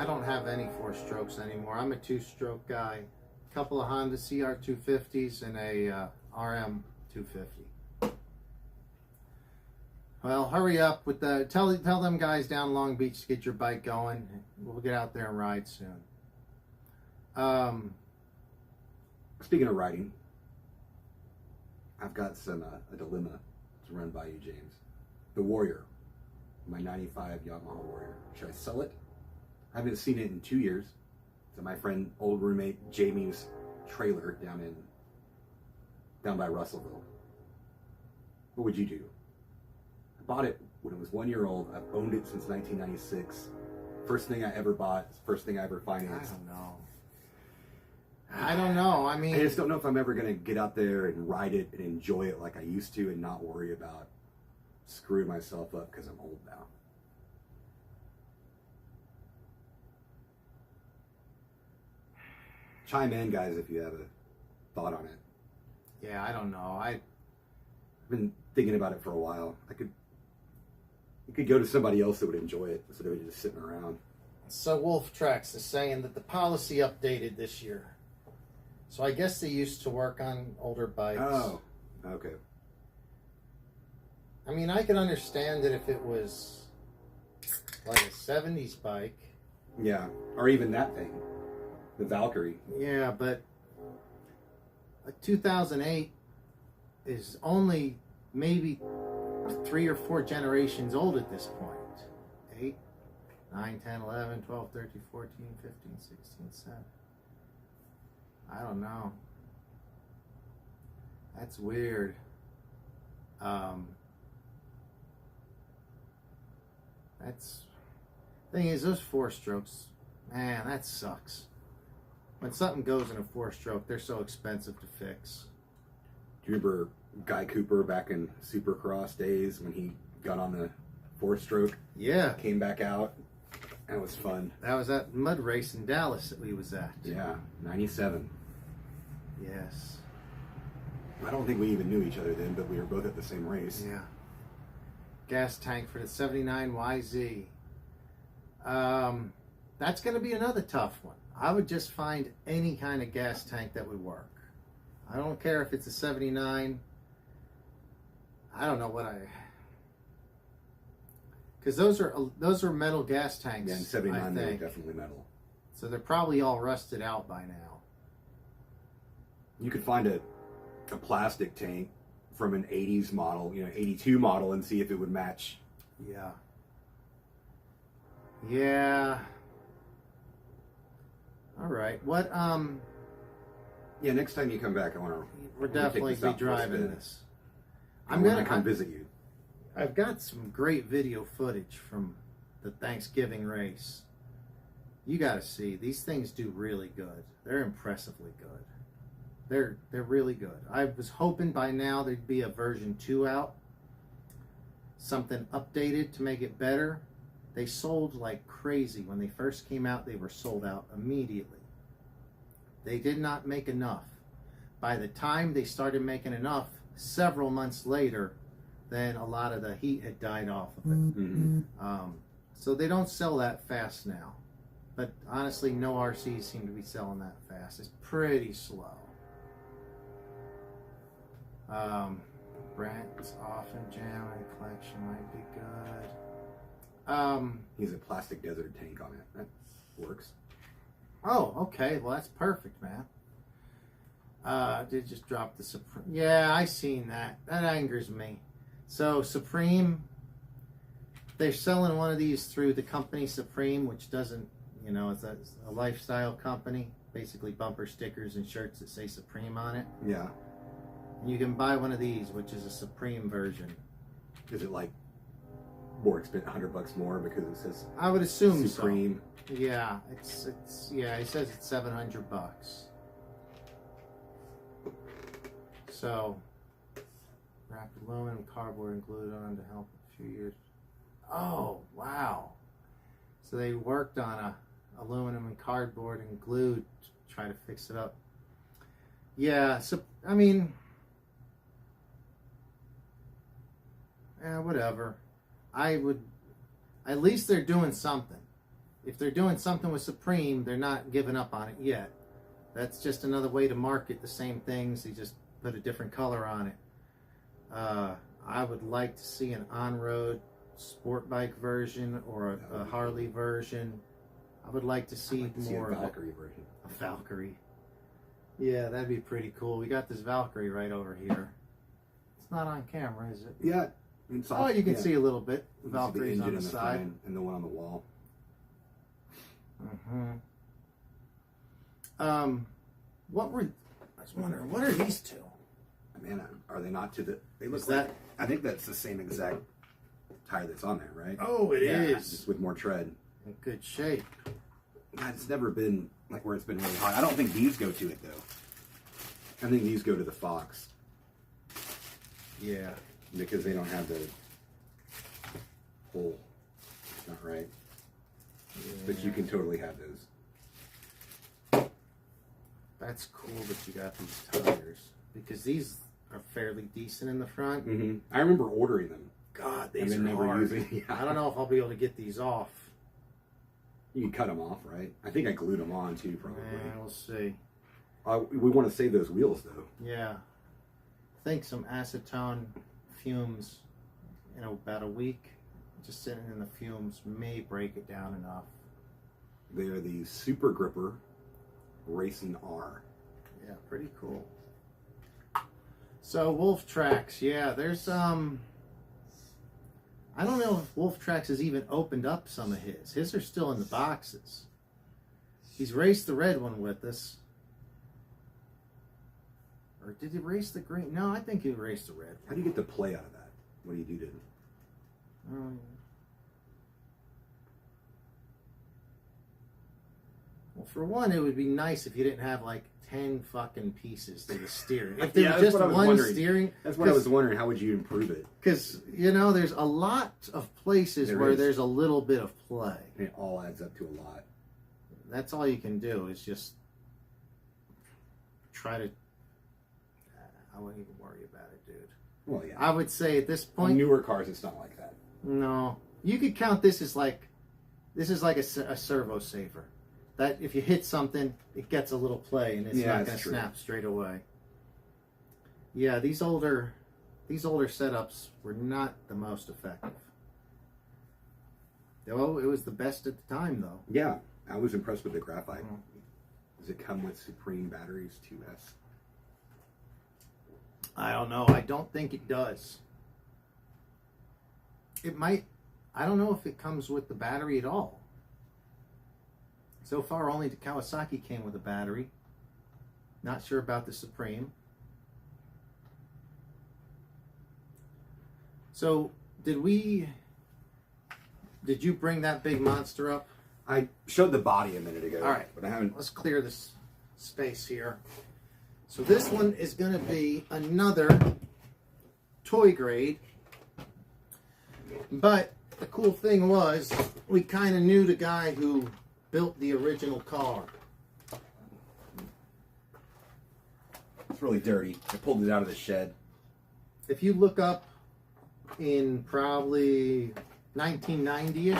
don't have any 4-strokes anymore. I'm a 2-stroke guy. A couple of Honda CR250s and a RM 250. Well, hurry up with the tell them guys down Long Beach to get your bike going. We'll get out there and ride soon. Speaking of riding, I've got a dilemma to run by you, James. The Warrior, my '95 Yamaha Warrior. Should I sell it? I haven't seen it in 2 years. It's at my friend, old roommate Jamie's trailer down by Russellville. What would you do? I bought it when it was 1 year old. I've owned it since 1996. First thing I ever bought, first thing I ever financed. I don't know. I mean, I just don't know if I'm ever going to get out there and ride it and enjoy it like I used to and not worry about screwing myself up because I'm old now. Chime in, guys, if you have a thought on it. Yeah, I don't know. I've been thinking about it for a while. You could go to somebody else that would enjoy it instead of just sitting around. So Wolf Tracks is saying that the policy updated this year. So I guess they used to work on older bikes. Oh, okay. I mean, I could understand it if it was like a 70s bike. Yeah, or even that thing, the Valkyrie. Yeah, but a 2008 is only maybe 3 or 4 generations old at this point. 8, 9, 10, 11, 12, 13, 14, 15, 16, 17. I don't know. That's weird. Thing is, those 4-strokes, man, that sucks. When something goes in a 4-stroke, they're so expensive to fix. Do you remember Guy Cooper back in Supercross days when he got on the 4-stroke? Yeah. Came back out. That was fun. That was that mud race in Dallas that we was at. Yeah, 97. Yes. I don't think we even knew each other then, but we were both at the same race. Yeah. Gas tank for the 79 YZ. That's going to be another tough one. I would just find any kind of gas tank that would work. I don't care if it's a 79. I don't know what because those are metal gas tanks. Yeah, in 79 they were definitely metal. So they're probably all rusted out by now. You could find a plastic tank from an 80s model, 82 model, and see if it would match. Yeah. Yeah. All right. What? Yeah. Next time you come back, We're definitely be driving this. I'm gonna come visit you. I've got some great video footage from the Thanksgiving race. You got to see, these things do really good. They're impressively good. They're really good. I was hoping by now there'd be a version 2 out, something updated to make it better. They sold like crazy. When they first came out, they were sold out immediately. They did not make enough. By the time they started making enough, several months later, then a lot of the heat had died off of it. Mm-hmm. So they don't sell that fast now. But honestly, no RCs seem to be selling that fast. It's pretty slow. Brent's often jamming collection might be good. He's a plastic desert tank on it. That works. Oh, okay. Well, that's perfect, man. Did just drop the Supreme. Yeah, I seen that. That angers me. So Supreme, they're selling one of these through the company Supreme, which doesn't, it's a lifestyle company. Basically bumper stickers and shirts that say Supreme on it. Yeah. And you can buy one of these, which is a Supreme version. Is it like more expensive, $100 more because it says I would assume Supreme? So. Yeah, it's yeah. It says it's $700. So, wrapped aluminum cardboard and glued on to help a few years. Oh wow! So they worked on a aluminum and cardboard and glued to try to fix it up. Yeah. So I mean. Yeah, whatever. I would, at least they're doing something. If they're doing something with Supreme, they're not giving up on it yet. That's just another way to market the same things. They just put a different color on it. I would like to see an on-road sport bike version or a Harley version. I would like to see more a Valkyrie version. A Valkyrie. Yeah, that'd be pretty cool. We got this Valkyrie right over here. It's not on camera, is it? Yeah. It's oh, you can see a little bit. The Valkyrie's on the side. And the one on the wall. What were... I was wondering, what are these two? Man, are they not to the... They look like... I think that's the same exact tire that's on there, right? Oh, it is. Just with more tread. In good shape. God, it's never been like where it's been really hot. I don't think these go to it, though. I think these go to the Fox. Yeah. Because they don't have the hole. It's not right. Yeah. But you can totally have those. That's cool that you got these tires. Because these are fairly decent in the front. Mm-hmm. I remember ordering them. God, these are hard. Yeah. I don't know if I'll be able to get these off. You can cut them off, right? I think I glued them on, too, probably. Yeah, we'll see. We want to save those wheels, though. Yeah. I think some acetone fumes in about a week, just sitting in the fumes, may break it down enough. They are the Super Gripper Racing R. Yeah, pretty cool. So Wolf Tracks, yeah, there's I don't know if Wolf Tracks has even opened up some of his. His are still in the boxes. He's raced the red one with us. Or did he race the green? No, I think he raced the red one. How do you get the play out of that? What do you do to it? Well, for one, it would be nice if you didn't have like 10 fucking pieces to the steering. If there was just one steering. That's what I was wondering. How would you improve it? Because, you know, there's a lot of places where there's a little bit of play. And it all adds up to a lot. That's all you can do is just try to... I wouldn't even worry about it, dude. Well, yeah. I would say at this point... On newer cars, it's not like that. No. You could count this as like... This is like a servo saver. That if you hit something, it gets a little play, and it's not going to snap straight away. Yeah, these older setups were not the most effective. Well, it was the best at the time, though. Yeah, I was impressed with the graphite. Does it come with Supreme batteries 2S? I don't know. I don't think it does. It might. I don't know if it comes with the battery at all. So far, only the Kawasaki came with a battery. Not sure about the Supreme. So, did you bring that big monster up? I showed the body a minute ago. All right. But I haven't. Let's clear this space here. So this one is going to be another toy grade. But the cool thing was, we kind of knew the guy who built the original car. It's really dirty. I pulled it out of the shed. If you look up in probably 1990-ish,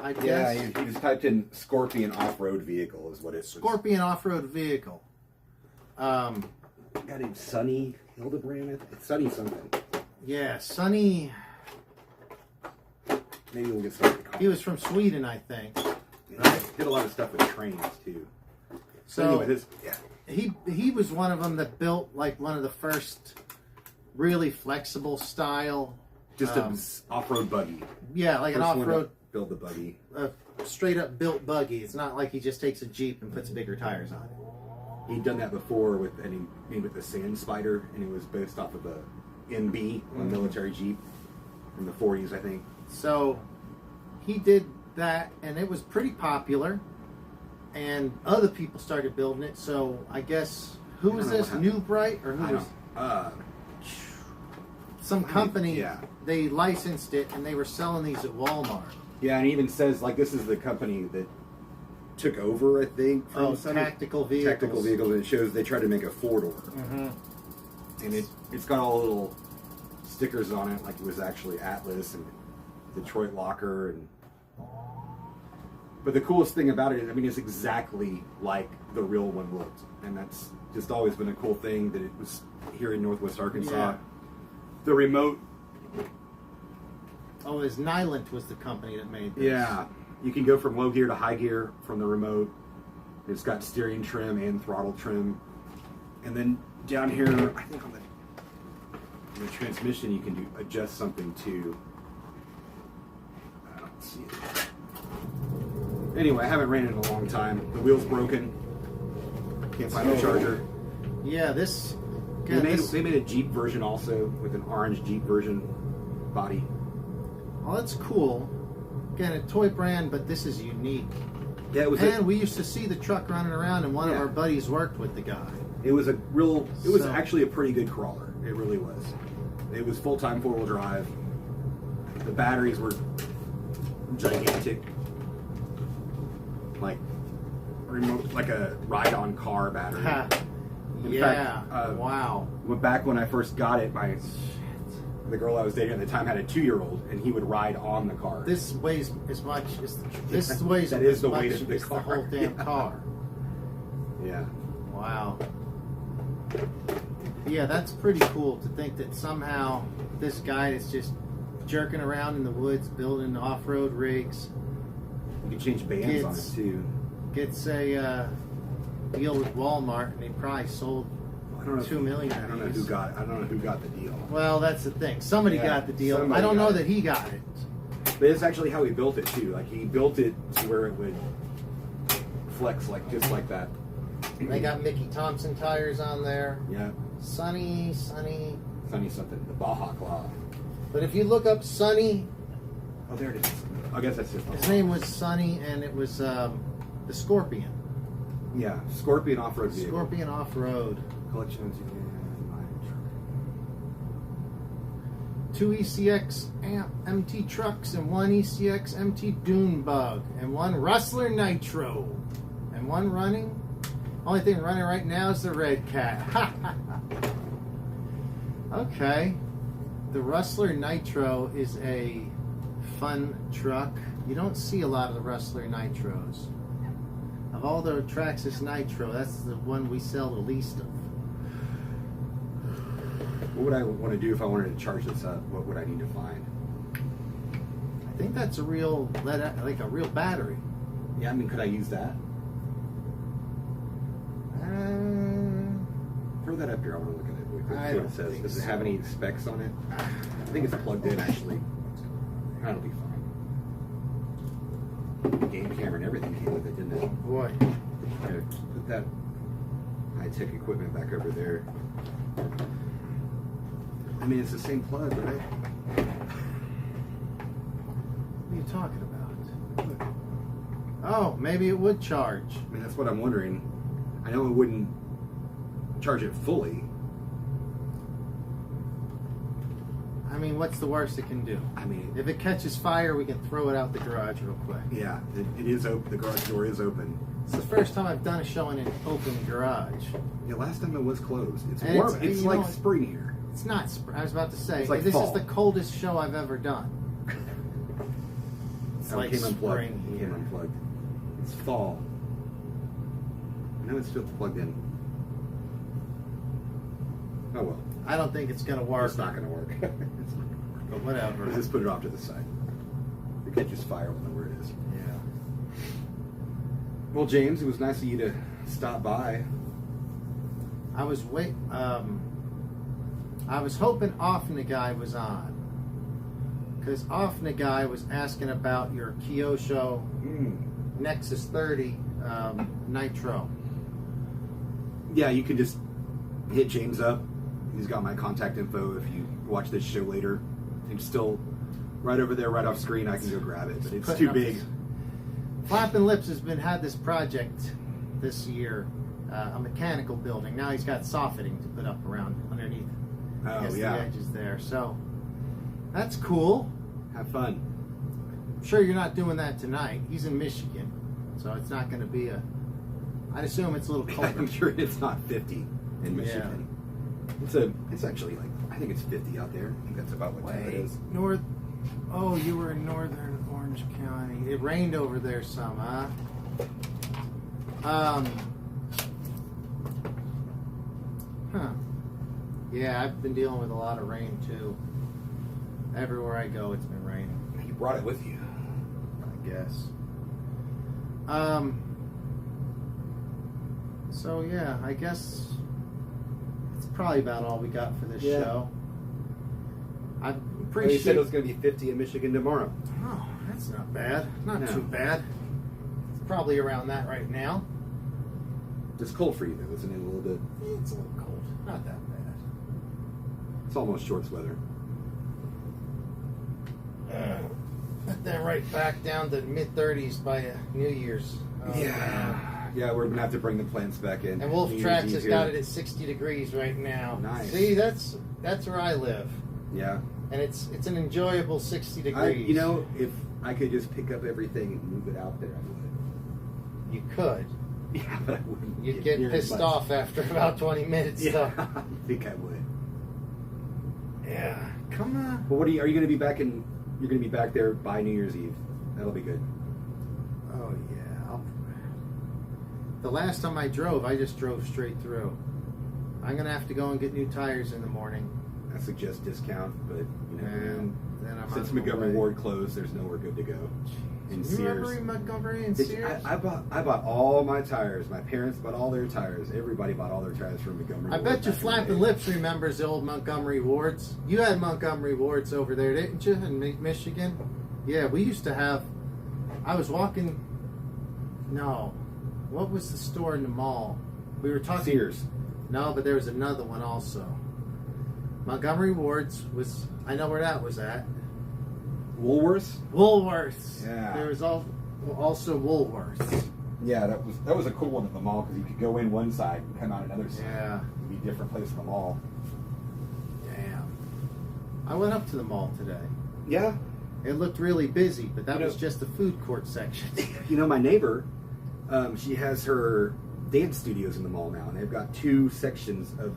I guess. Yeah, you just typed in Scorpion off-road vehicle is what it's. Scorpion off-road vehicle. Got him Sonny Hildebrand. It's Sonny something. Yeah, Sonny. Maybe we'll get something. He was from Sweden, I think. Right? Did a lot of stuff with trains too. So anyway, he was one of them that built like one of the first really flexible style. Just an off-road buggy. Yeah, like an off-road. Build the buggy. A straight up built buggy. It's not like he just takes a Jeep and puts bigger tires on it. He'd done that before with the Sand Spider, and it was based off of a MB, a military Jeep from the 40s, I think. So he did that, and it was pretty popular, and other people started building it. So I guess who was this? New Bright or who was? Some company. Yeah. They licensed it, and they were selling these at Walmart. Yeah, and it even says like this is the company that took over, I think. From Tactical Vehicles. Tactical Vehicles, and it shows they tried to make a four-door, and it's got all the little stickers on it, like it was actually Atlas and Detroit Locker, and. But the coolest thing about it, I mean, it's exactly like the real one looked, and that's just always been a cool thing that it was here in Northwest Arkansas. Yeah. The remote Oh, it was Nylent was the company that made this. Yeah, you can go from low gear to high gear from the remote. It's got steering trim and throttle trim. And then down here, I think on the transmission, you can adjust something too. I don't see it. Anyway, I haven't ran it in a long time. The wheel's broken. Can't find the charger. Yeah, this. They made a Jeep version also with an orange Jeep version body. Oh, that's cool. Again, a toy brand, but this is unique. Yeah, it was. And we used to see the truck running around, and one of our buddies worked with the guy. It was actually a pretty good crawler. It really was. It was full-time four-wheel drive. The batteries were gigantic, like a ride-on car battery. In fact, wow. Back when I first got it, the girl I was dating at the time had a 2-year-old, and he would ride on the car. This weighs as much as the weight of the whole damn car. Yeah. Wow. Yeah, that's pretty cool to think that somehow this guy is just jerking around in the woods building off-road rigs. You can change bands on it too. Gets a deal with Walmart, and they probably sold 2 million. I don't know who got the deal. Well, that's the thing. Somebody got the deal. I don't know that he got it. But it's actually how he built it too. Like he built it to where it would flex just like that. They got Mickey Thompson tires on there. Yeah. Sunny something. The Baja Claw. But if you look up Sunny, oh, there it is. I guess that's his name was Sunny, and it was the Scorpion. Yeah, Scorpion off-road vehicle. Scorpion off-road. Collections. 2 ECX MT trucks and 1 ECX MT Dune Bug and 1 Rustler Nitro and 1 running. Only thing running right now is the Red Cat. Okay. The Rustler Nitro is a fun truck. You don't see a lot of the Rustler Nitros. Of all the Traxxas Nitro, that's the one we sell the least of. What would I want to do if I wanted to charge this up? What would I need to find? I think that's a real battery. Yeah, I mean, could I use that? Throw that up here. I want to look at it. I what it says. Does it have any specs on it? I think it's plugged in actually. That'll be fine. The game camera and everything came with it, didn't it? Boy. Put that high-tech equipment back over there. I mean, it's the same plug, right? What are you talking about? Oh, maybe it would charge. I mean, that's what I'm wondering. I know it wouldn't charge it fully. I mean, what's the worst it can do? I mean, if it catches fire, we can throw it out the garage real quick. Yeah, it is open. The garage door is open. It's the first time I've done a show in an open garage. Yeah, last time it was closed. It's warm. It's like spring here. It's not spring. I was about to say, it's like this fall. is the coldest show I've ever done. It's like spring here. Came unplugged. It's fall. I know it's still plugged in. Oh well. I don't think it's going to work. It's not going to work. It's not going to work. But whatever. Let's just put it off to the side. If it catches fire, we'll know where it is. Yeah. Well, James, it was nice of you to stop by. I was hoping Offna guy was on, because Offna guy was asking about your Kyosho Nexus 30 Nitro. Yeah, you can just hit James up. He's got my contact info if you watch this show later. It's still right over there, right off screen. I can go grab it, but it's too big. Flappin' Lips has had this project this year, a mechanical building. Now he's got soffitting to put up around underneath. The edges there. So that's cool. Have fun. I'm sure you're not doing that tonight. He's in Michigan, so it's not going to be I'd assume it's a little colder. I'm sure it's not 50 in Michigan. Yeah. It's actually I think it's 50 out there. I think that's about what time it is. Oh, you were in northern Orange County. It rained over there some, huh? Huh. Yeah, I've been dealing with a lot of rain too. Everywhere I go, it's been raining. You brought it with you. I guess. So yeah, I guess it's probably about all we got for this show. I'm pretty You sure. said it was going to be 50 in Michigan tomorrow. Oh, that's not bad. Not No. too bad. It's probably around that right now. It's cold for you though, isn't it? A little bit. It's a little cold. Not that bad. It's almost shorts weather. But then right back down to mid-30s by New Year's. Oh, Yeah, we're gonna have to bring the plants back in. And Wolf New Year's Tracks Eve has here. got it at 60 degrees right now. Nice. See, that's where I live, Yeah. and it's an enjoyable 60 degrees. You know, if I could just pick up everything and move it out there, I would. You could. Yeah, but I wouldn't. You'd get near as pissed much. off after about 20 minutes. Yeah, Though. I think I would. Yeah. Come on. But what are you going to be back in? You're going to be back there by New Year's Eve. That'll be good. Oh yeah. The last time I drove, I just drove straight through. I'm gonna have to go and get new tires in the morning. I suggest discount, but you never know. And then I'm Since on my Montgomery way. Ward closed, there's nowhere good to go. In You remember Sears. in Montgomery and Did- Sears? I bought all my tires. My parents bought all their tires. Everybody bought all their tires from Montgomery I Ward bet you back in the Flapping day. Lips remembers the old Montgomery Wards. You had Montgomery Wards over there, didn't you, in Michigan? Yeah, we used to have. I was walking. No, what was the store in the mall? We were talking. Sears. No, but there was another one also. Montgomery Wards was. I know where that was at. Woolworths. Woolworths. Yeah. There was also Woolworths. Yeah, that was a cool one at the mall because you could go in one side and come out another side. Yeah. It'd be a different place in the mall. Damn. I went up to the mall today. Yeah. It looked really busy, but that You know- was just the food court section. You know, my neighbor, she has her dance studios in the mall now, and they've got 2 sections of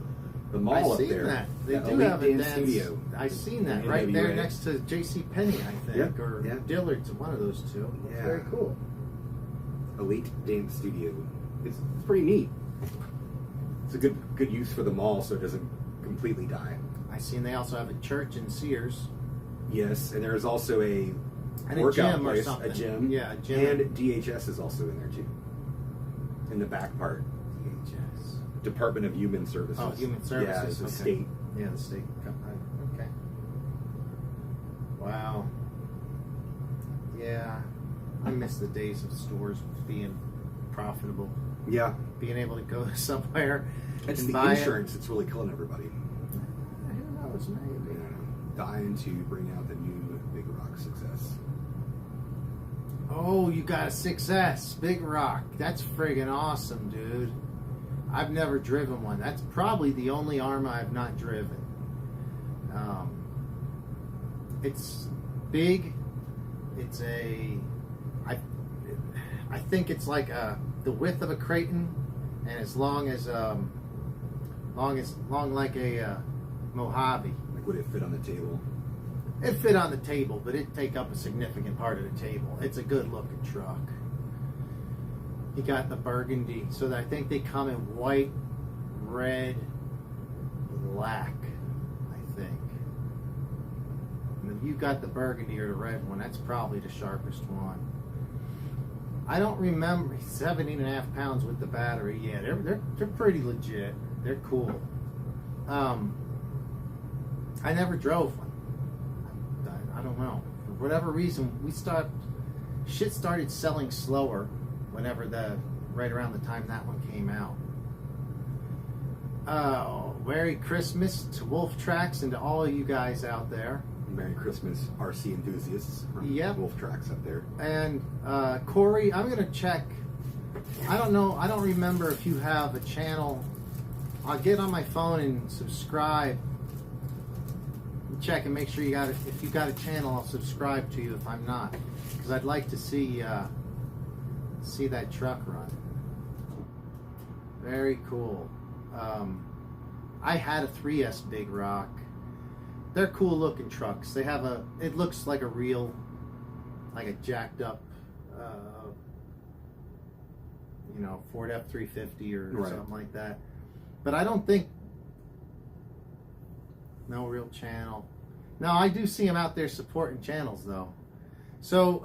the mall I've up seen there. that. They That do elite have a dance studio. I've seen that in right there NWA. next to J.C. Penney, I think, Yeah, or yeah. Dillard's, one of those two. Yeah. Very cool. Elite dance studio. It's pretty neat. It's a good use for the mall, so it doesn't completely die. I seen they also have a church in Sears Yes, and there is also a and a workout gym or place, something. a gym. Yeah, a gym. And DHS is also in there too. In the back part. DHS. Department of Human Services. Oh, Human Yeah, Services. it's the okay. state. Yeah, the state. Okay. Wow. Yeah, I miss the days of stores being profitable, Yeah. being able to go somewhere It's and the buy insurance that's really killing everybody. Who knows, maybe. Dying to bring out the new Big Rock success. Oh, you got a 6S, Big Rock. That's friggin' awesome, dude. I've never driven one. That's probably the only Arrma I've not driven. It's big. It's I think it's like the width of a Creighton, and as long like a Mojave. Like, would it fit on the table? It fit on the table, but it'd take up a significant part of the table. It's a good looking truck. You got the burgundy, so that I think they come in white, red, black, I think. And if you got the burgundy or the red one, that's probably the sharpest one. I don't remember 17.5 pounds with the battery. Yeah, they're pretty legit. They're cool. I never drove one. I don't know. For whatever reason, shit started selling slower right around the time that one came out. Oh, Merry Christmas to Wolf Tracks and to all of you guys out there. Merry Christmas, RC enthusiasts from Yep. Wolf Tracks up there. And Corey, I'm going to check. I don't know. I don't remember if you have a channel. I'll get on my phone and subscribe. Check and make sure you got it. If you got a channel, I'll subscribe to you. If I'm not, because I'd like to see that truck run. Very cool. I had a 3S Big Rock. They're cool looking trucks. They have it looks like a jacked up, Ford F-350 or Right. something like that. But I don't think, no real channel. No, I do see him out there supporting channels, though. So,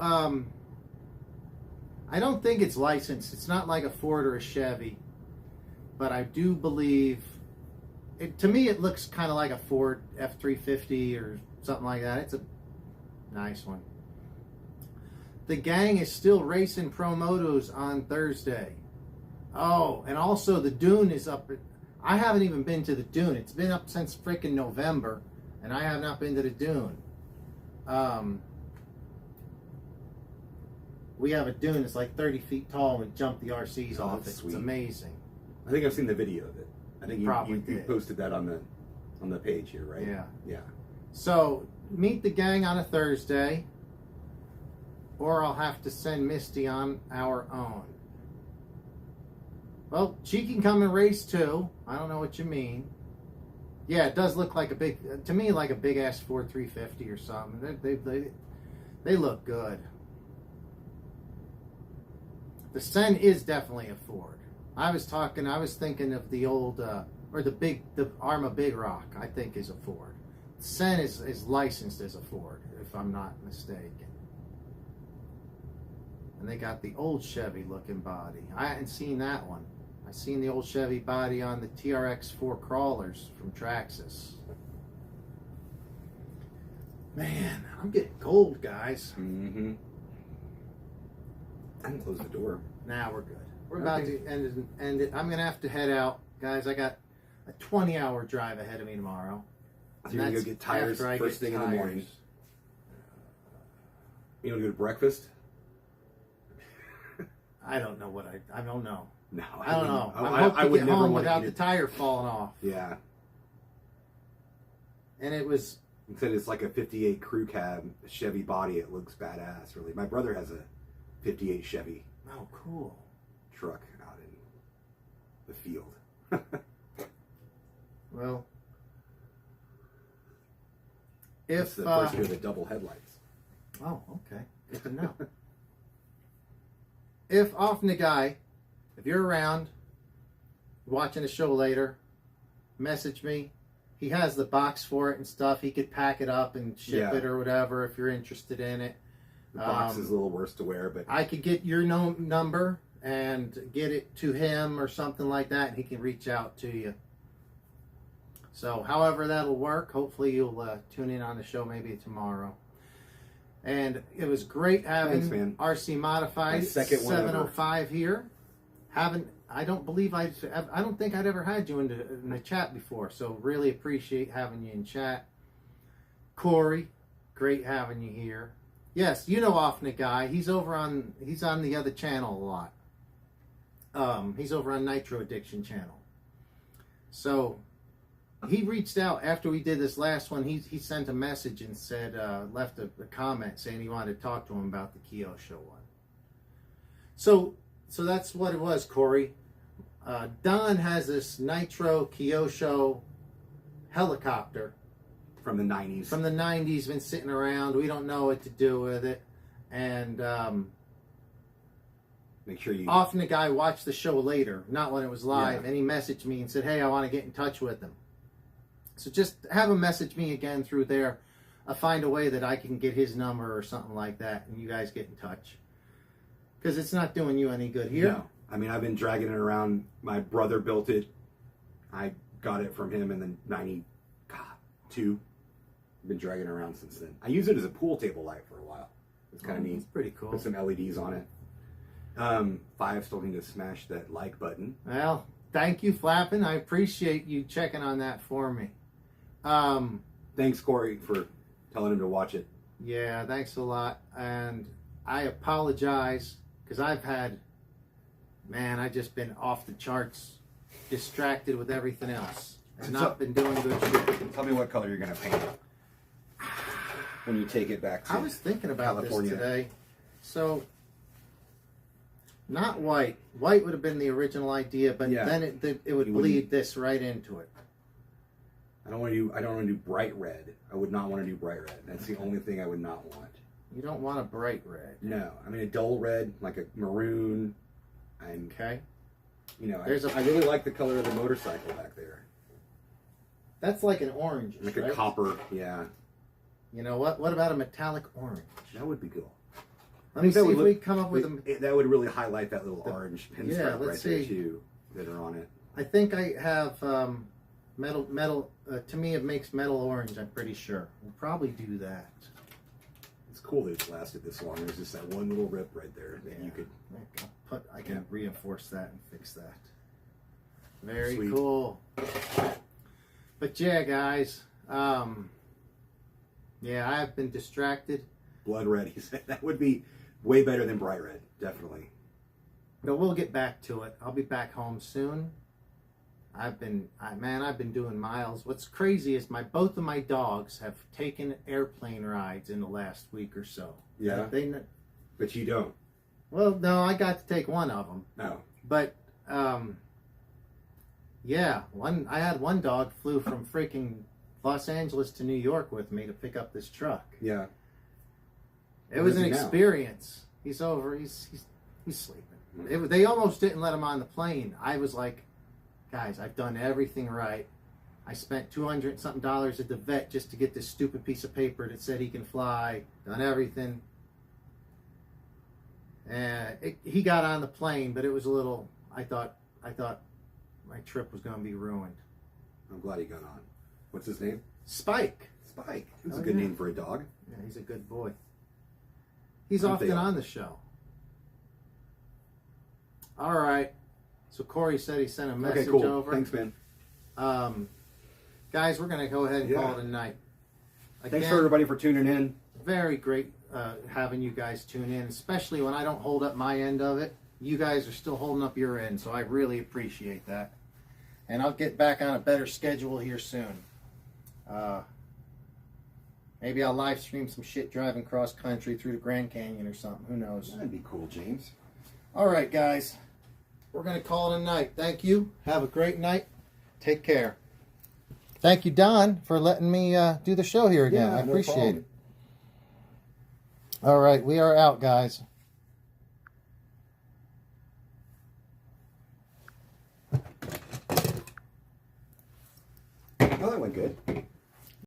I don't think it's licensed. It's not like a Ford or a Chevy. But I do believe... to me, it looks kind of like a Ford F-350 or something like that. It's a nice one. The gang is still racing Pro Motos on Thursday. Oh, and also the Dune is up. I haven't even been to the Dune. It's been up since freaking November, and I have not been to the Dune. We have a Dune that's like 30 feet tall and jump the RCs off it. It's amazing. I think I've seen the video of it. I think you did. posted that on the page here, right? Yeah. Yeah. So meet the gang on a Thursday, or I'll have to send Misty on our own. Well, she can come and race too. I don't know what you mean. Yeah, it does look like a big, to me, like a big ass Ford 350 or something. They look good. The Sen is definitely a Ford. I was thinking of the old, or the Arrma Big Rock, I think is a Ford. The Sen is licensed as a Ford, if I'm not mistaken. And they got the old Chevy looking body. I hadn't seen that one. I seen the old Chevy body on the TRX 4 crawlers from Traxxas. Man, I'm getting cold, guys. Mm-hmm. I can close the door. Now we're good. We're about to end it. I'm going to have to head out. Guys, I got a 20-hour drive ahead of me tomorrow. So you're going to go get tires first thing in the morning. You want to go to breakfast? I don't know what I don't know. No, I don't know. I would get home without the tire falling off. Yeah. And it was... Instead, it's like a 58 crew cab, Chevy body. It looks badass, really. My brother has a 58 Chevy. Oh, cool. Truck out in the field. Well, That's the first year of the double headlights. Oh, okay. Good to know. If off the guy, if you're around, watching the show later, message me. He has the box for it and stuff. He could pack it up and ship it or whatever if you're interested in it. The box is a little worse to wear, but I could get your number and get it to him or something like that, and he can reach out to you. So, however that'll work, hopefully you'll tune in on the show maybe tomorrow. And it was great having RC Modified 705 here. I don't think I'd ever had you in the chat before, so really appreciate having you in chat. Corey, great having you here. Yes, you know Offnet Guy. He's on the other channel a lot. He's over on Nitro Addiction channel. So he reached out after we did this last one. He sent a message and said, left a comment saying he wanted to talk to him about the Kyosho one. So that's what it was, Corey. Don has this Nitro Kyosho helicopter. From the 90s. From the 90s, been sitting around. We don't know what to do with it. And make sure you... Often the guy watched the show later, not when it was live, Yeah. and he messaged me and said, hey, I want to get in touch with him. So just have him message me again through there. I'll find a way that I can get his number or something like that, and you guys get in touch. Because it's not doing you any good here. No. I mean, I've been dragging it around. My brother built it. I got it from him in the 92. I've been dragging it around since then. I use it as a pool table light for a while. It's kind of neat. It's pretty cool. Put some LEDs on it. Five still need to smash that like button. Well, thank you, Flappin'. I appreciate you checking on that for me. Thanks, Corey, for telling him to watch it. Yeah, thanks a lot. And I apologize because I've just been off the charts, distracted with everything else, and not been doing good shit. Tell me what color you're going to paint it when you take it back to I was thinking about California. this today. So, not white. White would have been the original idea, but then it would bleed this right into it. I don't want to do bright red. I would not want to do bright red. That's the only thing I would not want. You don't want a bright red. No, I mean a dull red, like a maroon. Okay. You know, I really like the color of the motorcycle back there. That's like an orange, Like right? a copper, yeah. You know what? What about a metallic orange? That would be cool. Let me see if we come up with that would really highlight that little orange pinstripe right let's there see. too that are on it. I think I have metal. To me, it makes metal orange. I'm pretty sure. We'll probably do that. It's cool that it's lasted this long. There's just that one little rip right there that you could I can reinforce that and fix that. Very Sweet. cool. But yeah, guys. Yeah, I've been distracted. Blood red. He said that would be way better than bright red, definitely. But we'll get back to it. I'll be back home soon. I've been doing miles. What's crazy is both of my dogs have taken airplane rides in the last week or so. Yeah. But you don't. Well, no, I got to take one of them. No. But yeah, I had one dog flew from freaking Los Angeles to New York with me to pick up this truck. Yeah. It was an experience. He's over. He's sleeping. They almost didn't let him on the plane. I was like, guys, I've done everything right. I spent $200 something at the vet just to get this stupid piece of paper that said he can fly. Done everything. And he got on the plane, but it was a little. I thought my trip was going to be ruined. I'm glad he got on. What's his name? Spike. Spike. That's a good name for a dog. Yeah, he's a good boy. He's often on the show. All right. So Corey said he sent a message over. Thanks, man. Guys, we're going to go ahead and call it a night. Again, thanks for everybody for tuning in. Very great having you guys tune in, especially when I don't hold up my end of it. You guys are still holding up your end, so I really appreciate that. And I'll get back on a better schedule here soon. Maybe I'll live stream some shit driving cross country through the Grand Canyon or something. Who knows? That'd be cool, James. All right, guys. We're going to call it a night. Thank you. Have a great night. Take care. Thank you, Don, for letting me do the show here again. I appreciate it. All right. We are out, guys.